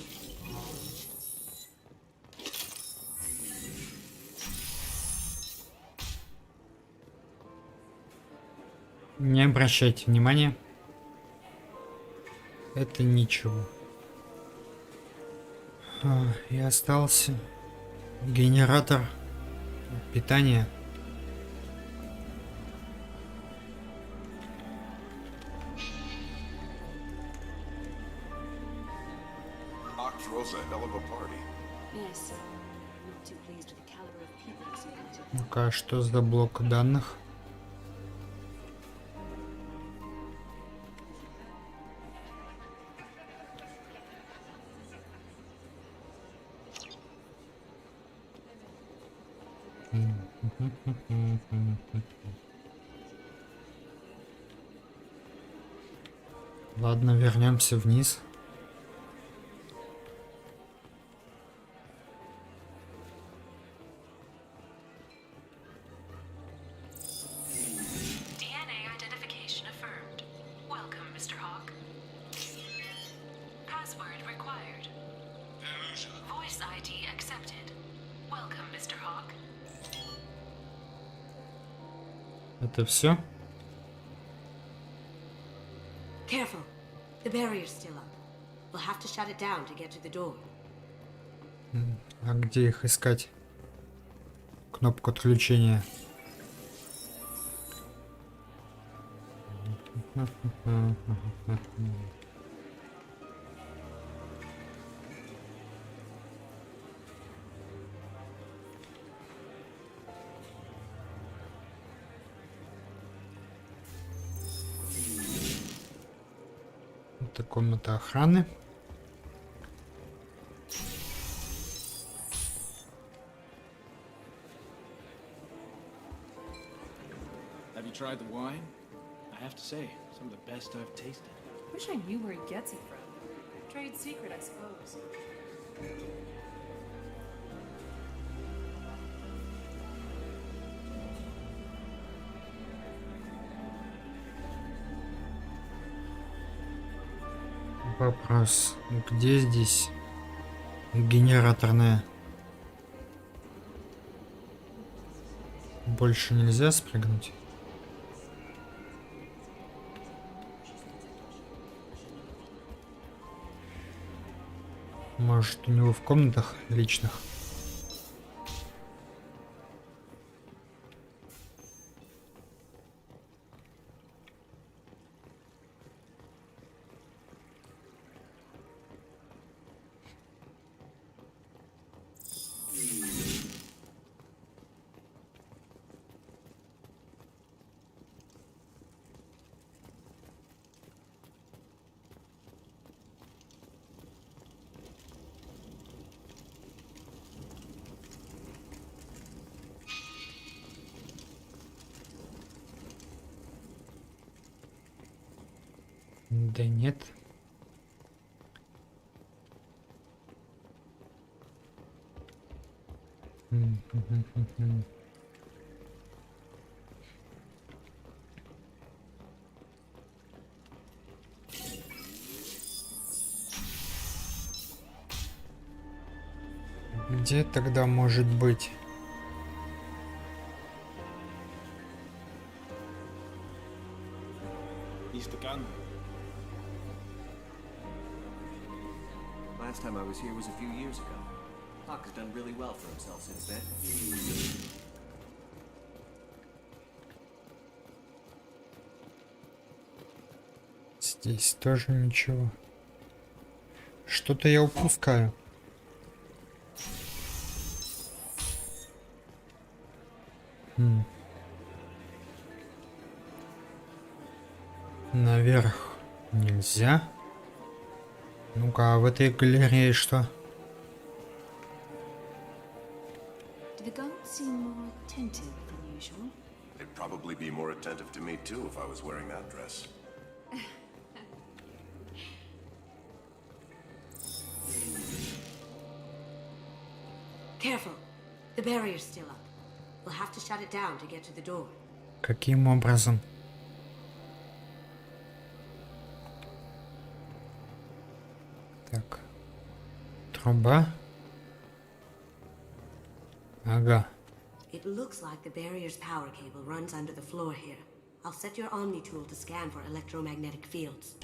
A: Не обращайте внимания. Это ничего. И остался генератор питания.
T: Hawk throws a hell of a party.
N: Yes. Not too pleased with the caliber of people he's invited.
A: Ну-ка, что за блок данных? Ладно, вернемся вниз.
O: DNA identification affirmed. Welcome, Mr. Hawk. Password required. Voice ID accepted. Welcome, Mr. Hawk.
A: Это все?
Q: Careful. The barrier's still up. We'll have to shut it down to get to the door.
A: А где их искать? кнопку отключения. Это комната охраны.
D: Have you tried the wine? I have to say, some of the best I've tasted.
K: Wish I knew where he gets it from. Trade secret, I suppose.
A: Вопрос, где здесь генераторная? Больше нельзя спрыгнуть? Может, у него в комнатах личных? Да нет. Где тогда может быть?
V: Last time I was here was a few years ago. Hawk has done really well for himself since then.
A: Здесь тоже ничего. Что-то я упускаю. Наверх нельзя. Ну-ка, а в этой галерее что?
N: Do the gods seem more attentive than usual?
T: They'd probably be more attentive to me too if I was wearing that dress.
Q: Careful. The barrier's still up. We'll have to shut it down to get to the door.
A: Каким образом? Так. Труба. Ага.
Q: It looks like the barrier's power cable runs under the floor here. I'll set your Omni tool to scan for electromagnetic fields.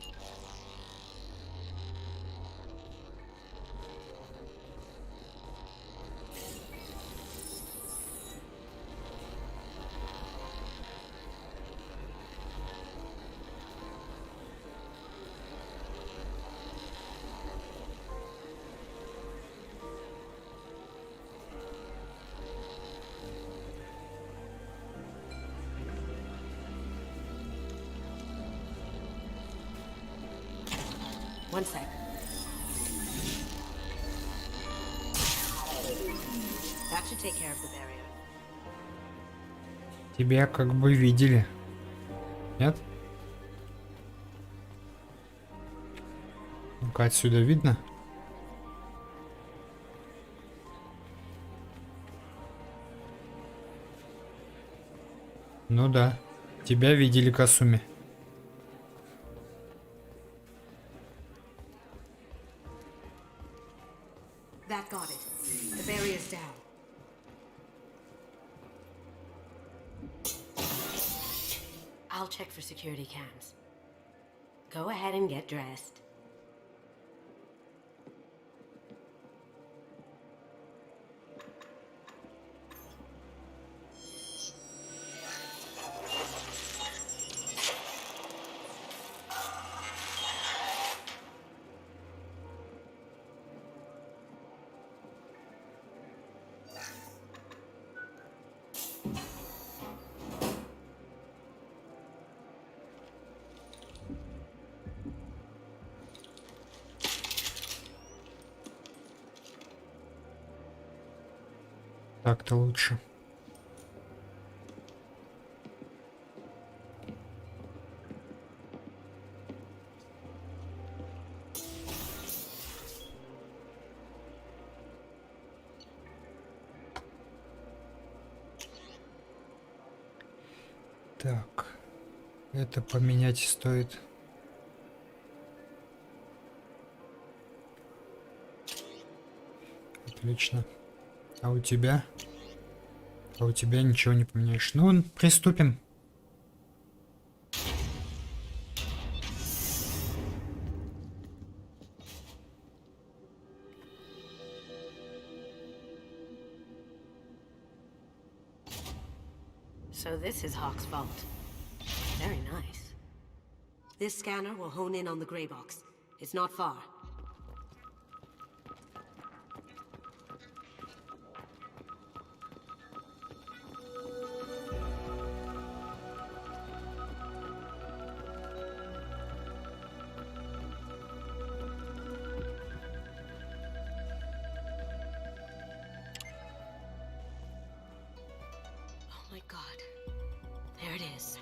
Q: One sec. That should take care of the barrier.
A: Тебя как бы видели. Нет? Ну-ка, отсюда видно? Ну да. Тебя видели, Касуми.
Q: That got it. The barrier's down. I'll check for security cams. Go ahead and get dressed.
A: так-то лучше. Так, это поменять стоит. Отлично. А у тебя? А у тебя ничего не поменяешь. Ну, приступим.
Q: So this is Hawk's vault. Very nice. This scanner will hone in on the gray box. It's not far. Oh my god. There it is.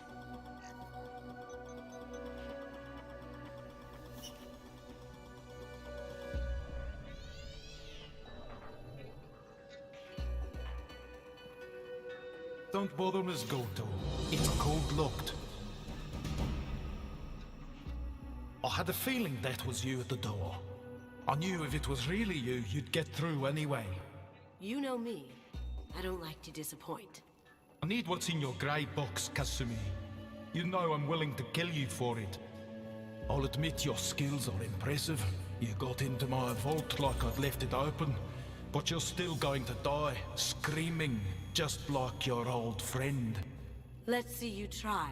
S: Don't bother, Miss Goto. It's code locked. I had a feeling that was you at the door. I knew if it was really you, you'd get through anyway.
Q: You know me. I don't like to disappoint.
S: I need what's in your grey box, Kasumi. You know I'm willing to kill you for it. I'll admit your skills are impressive. You got into my vault like I'd left it open, but you're still going to die, screaming, just like your old friend.
Q: Let's see you try.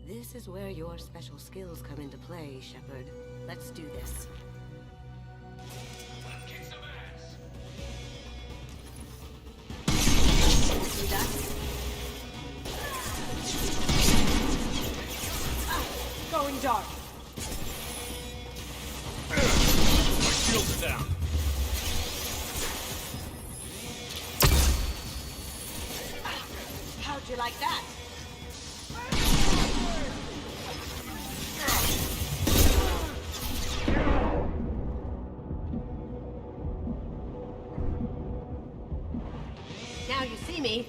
Q: This is where your special skills come into play, Shepard. Let's do this. See that? Going dark.
E: My shields are down.
Q: How'd you like that? Now you see me.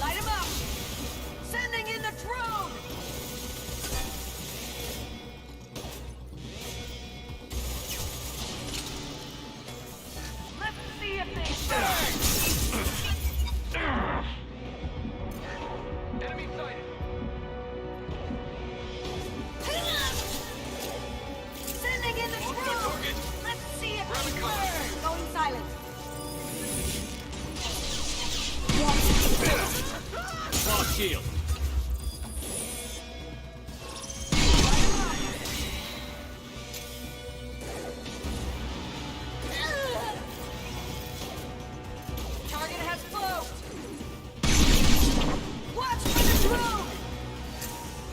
Q: Light him up! Sending in the drone! Let's see if they
E: Enemy sighted.
Q: Sending in the drone! Let's see if they burn! Going silent.
E: Lost shield.
Q: Target has closed. Watch for the drone!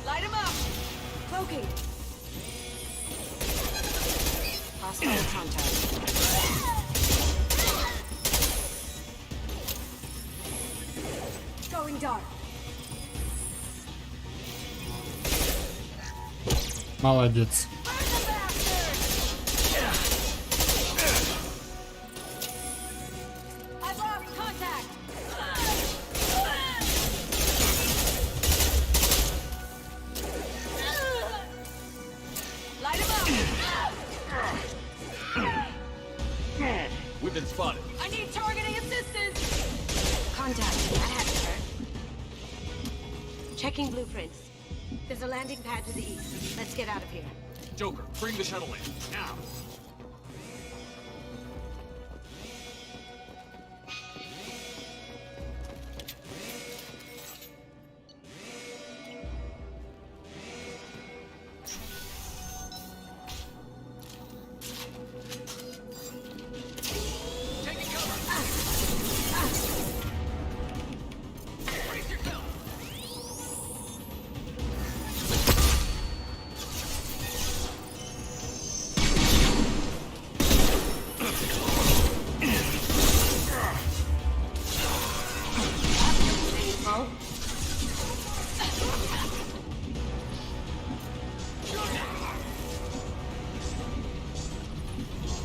Q: Light him up! Cloaking. Hostile contact. Going dark.
A: Молодец.
Q: I've lost contact. Light him up.
E: We've been spotted.
Q: I need targeting assistance. Contact. That had to hurt. Checking blueprints. There's a landing pad to the east. Let's get out of here.
E: Joker, bring the shuttle in. Now.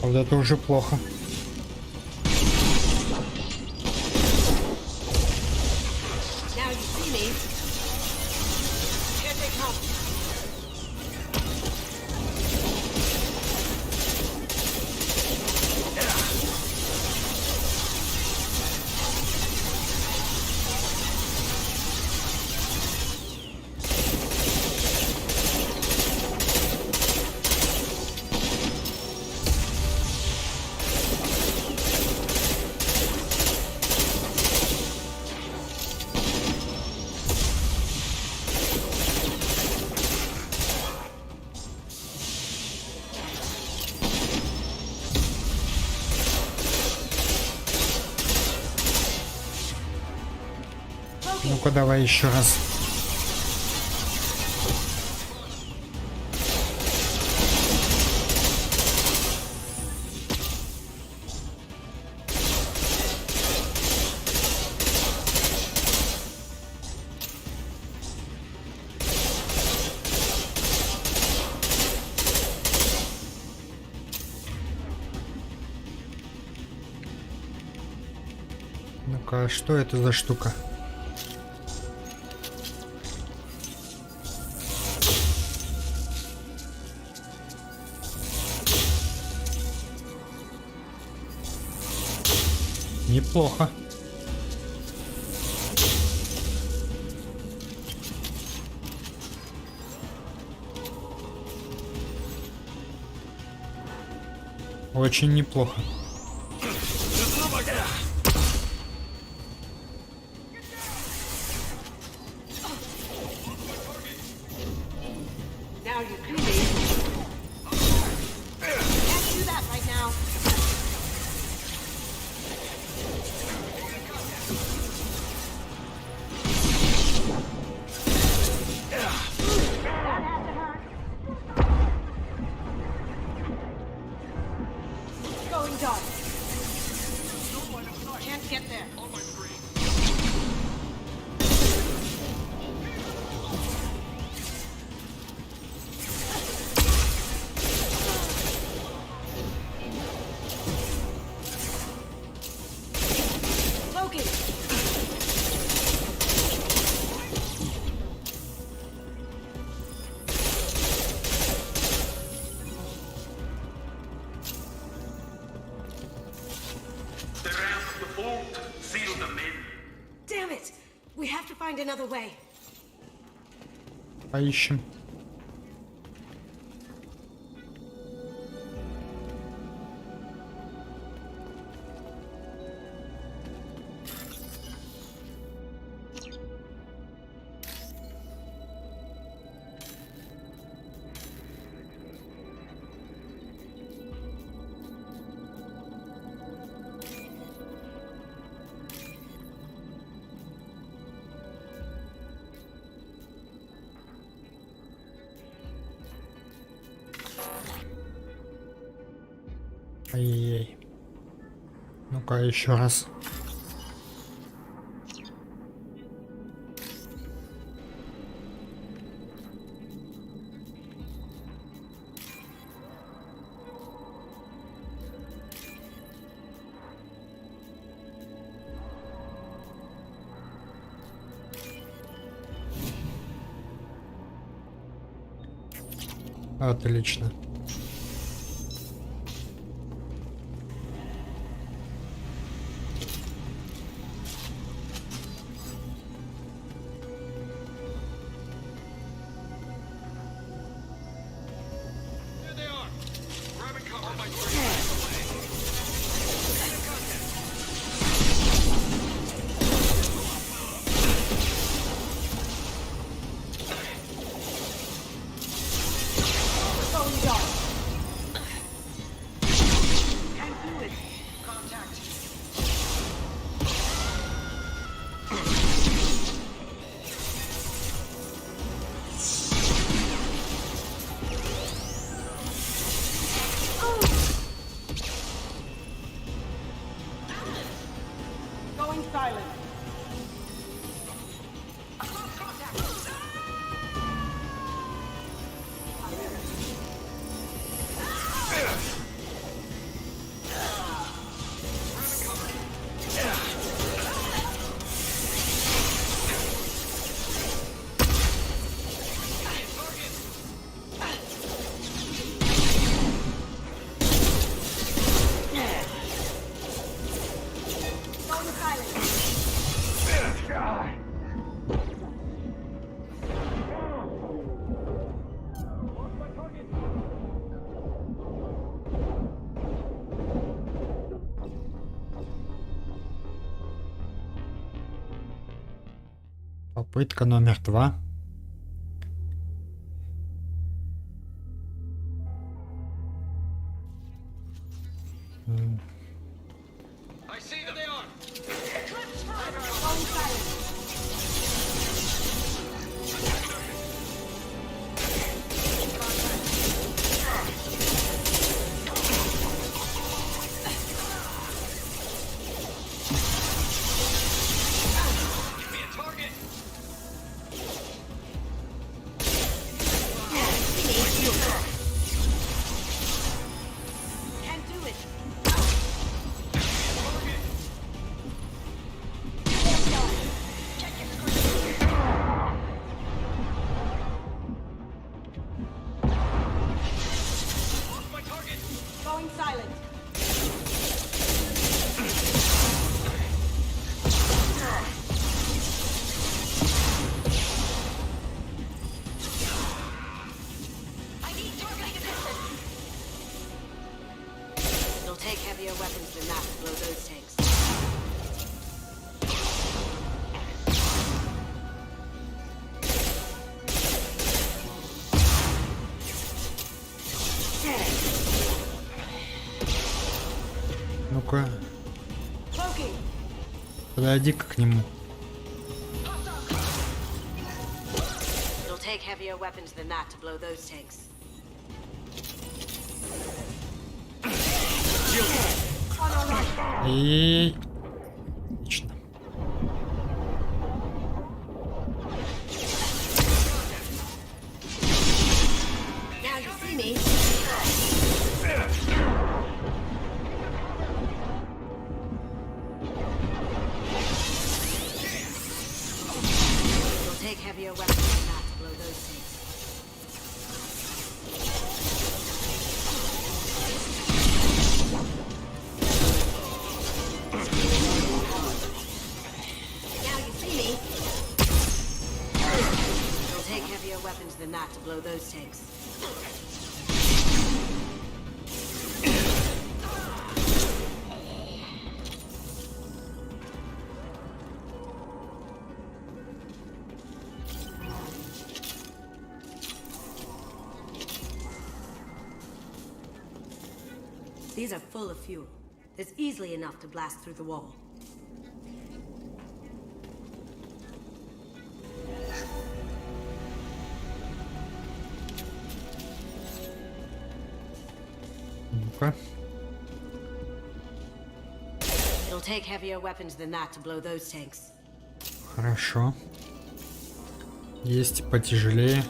A: Вот это уже плохо. Ну-ка, давай еще раз. Ну-ка, что это за штука? Неплохо. Очень неплохо. Поищем. Ай-яй-яй. Ну-ка, еще раз. Отлично.
F: Going dark.
A: Попытка номер 2. Ну-ка. Подойди-ка к нему. И отлично.
Q: These are full of fuel. There's easily enough to blast through the wall.
A: Ну-ка.
Q: It'll take heavier weapons than that to blow those tanks.
A: Хорошо. Есть потяжелее.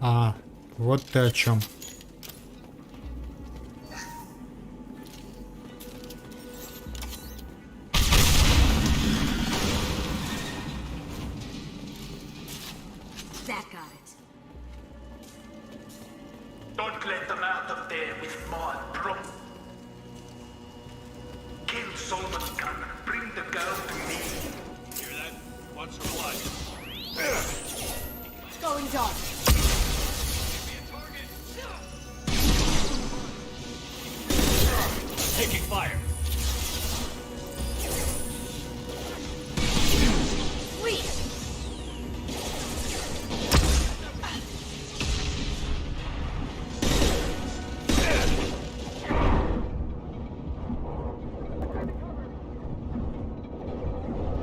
A: А, вот ты о чем.
Q: That got it.
H: Don't let them out of there with more proof. Kill Solomon Gun. Bring the girl to me.
E: Hear that? Wants her blood.
Q: Going dark.
E: Taking fire.
Q: Sweet.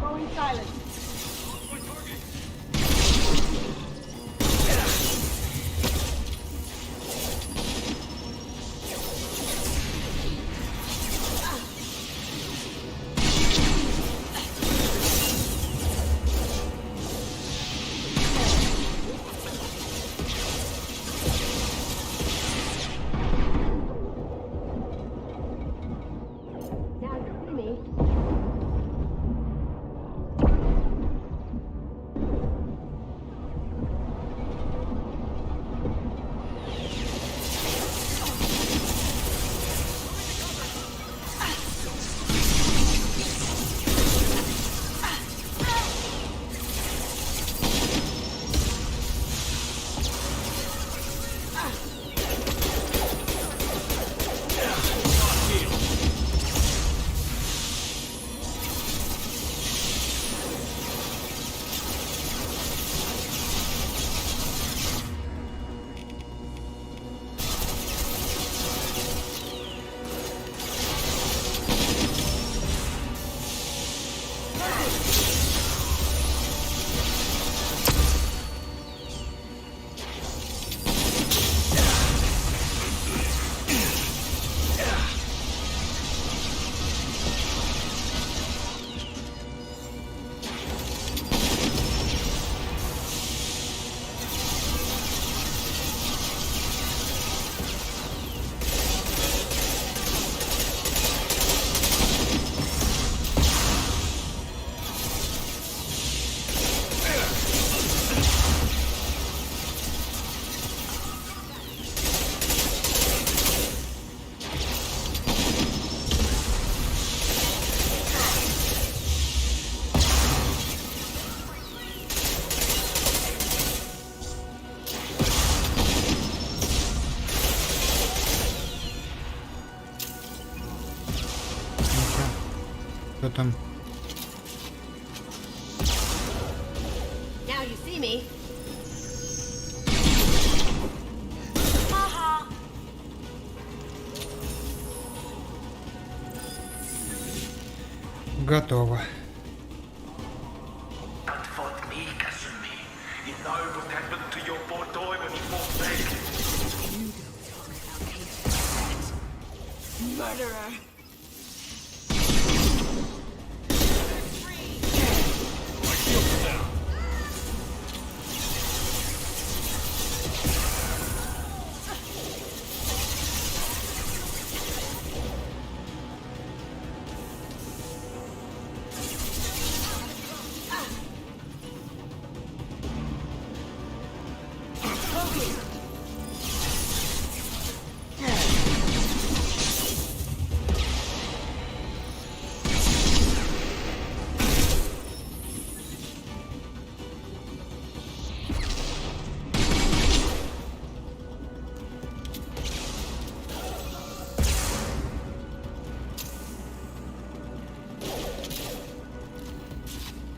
Q: Going silent.
A: там.
Q: Now you see me.
A: Готово.
H: Don't fight me, Kasumi. You know what happened to your poor boy when he fought back.
F: Murderer.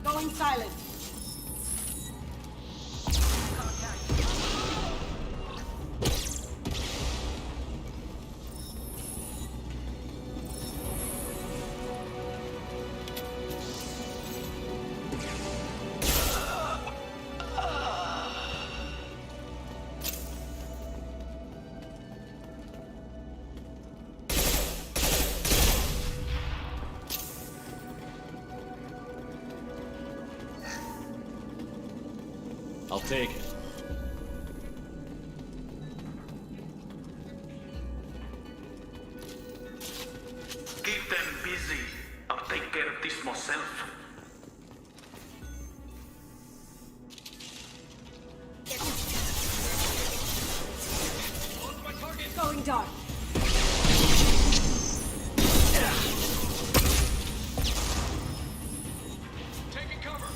F: Going silent.
V: I'll take it.
H: Keep them busy. I'll take care of this myself.
F: Going dark.
E: Taking cover.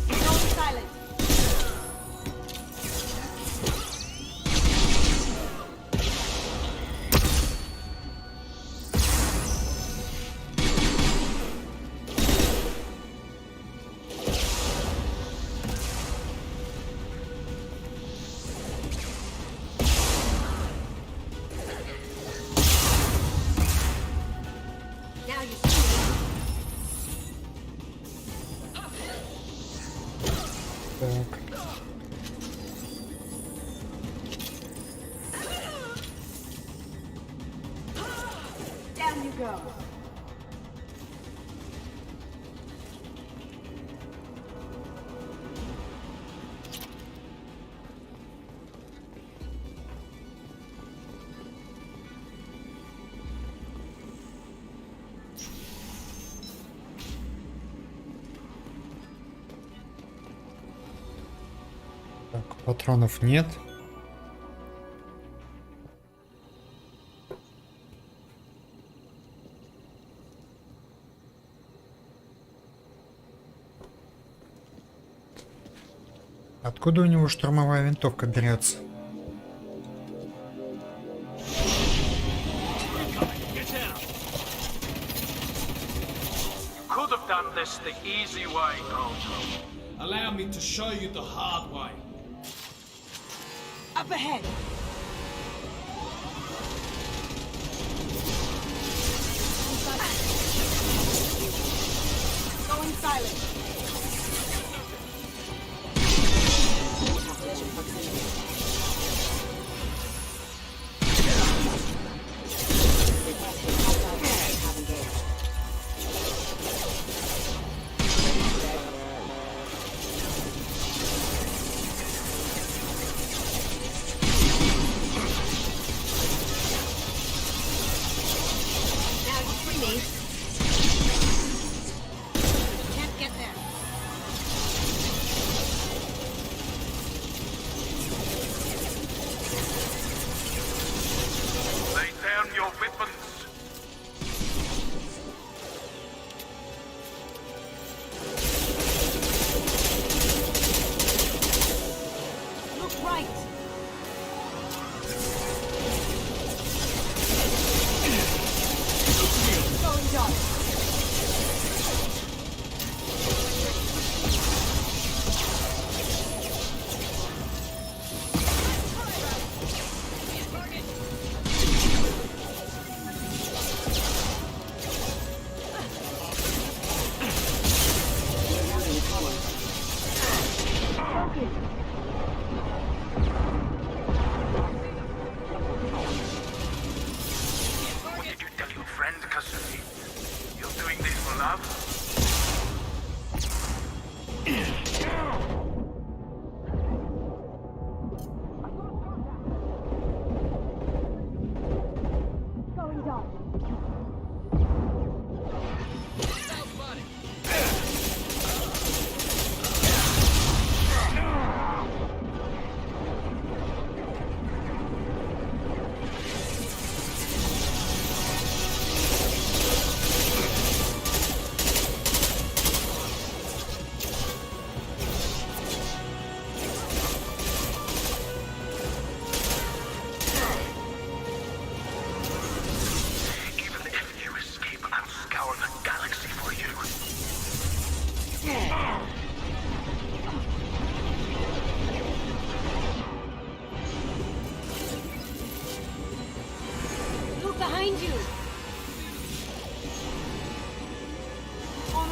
F: Going silent.
Q: Now you see me.
A: Так.
F: Down you go.
A: Так, патронов нет. Откуда у него штурмовая винтовка берется?
H: Could have done this the easy way, Gojo.
S: Allow me to show you the hard way.
F: Up ahead. Going silent.
Q: Now you see me. Can't get there.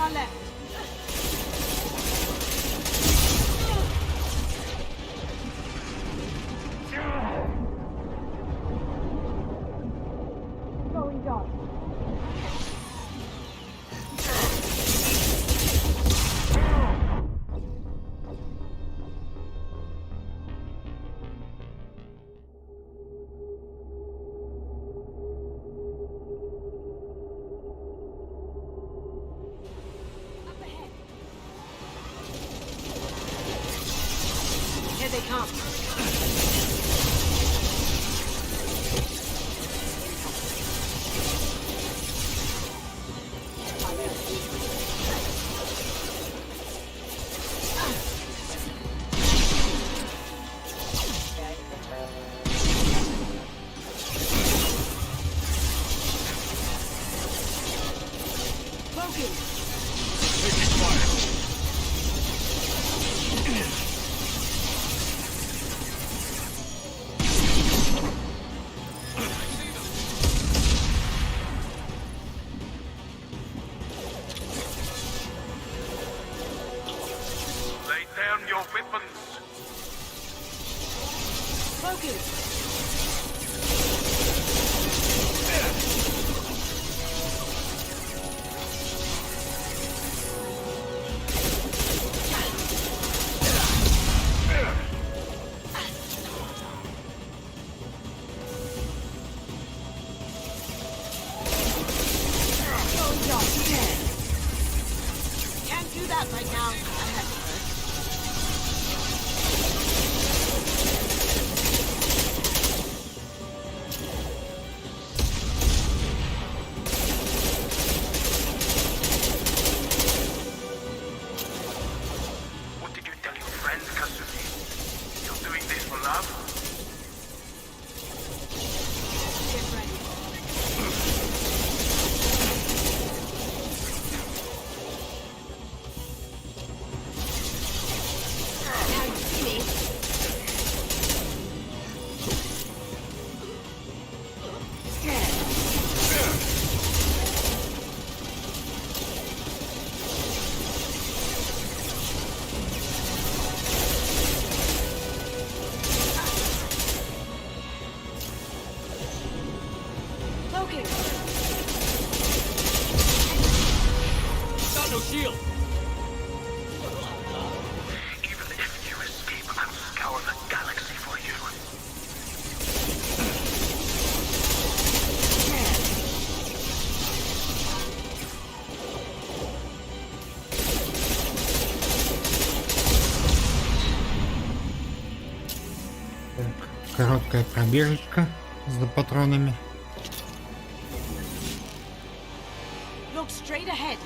F: our left. Going dark. Here they come.
H: Lay down your weapons.
F: Can't do that right now. I have to hurt.
H: What did you tell your friends, Kasumi? You're doing this for love?
F: Get ready. Now you see me. Cloaking.
E: Got no shield.
H: Even if you escape, I'll scour the galaxy for you.
A: Короткая пробежечка за патронами.
F: Look straight ahead.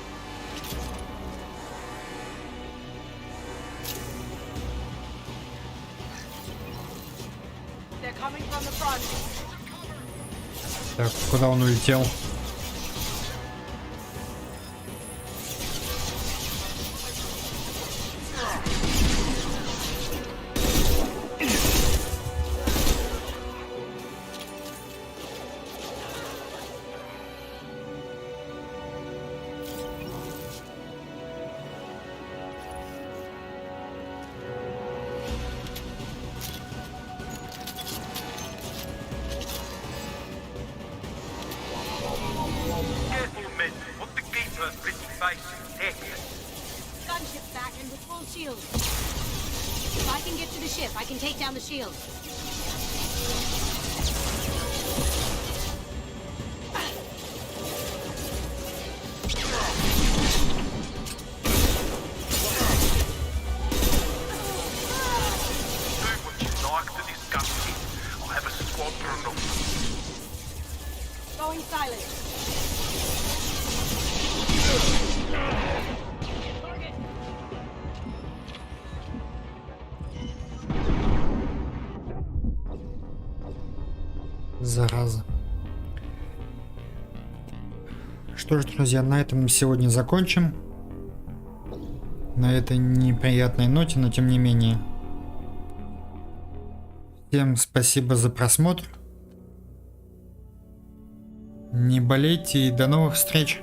F: They're coming from the front.
A: Так, куда он улетел?
H: Careful, men. What the gate's pretty face is heck.
F: Gunship back and with full shield. If I can get to the ship, I can take down the shield.
H: Do what you like to discuss it. I'll have a squadron of
F: Going silent.
A: Зараза. Что ж, друзья, на этом сегодня закончим. На этой неприятной ноте, но тем не менее. Всем спасибо за просмотр. Не болейте и до новых встреч.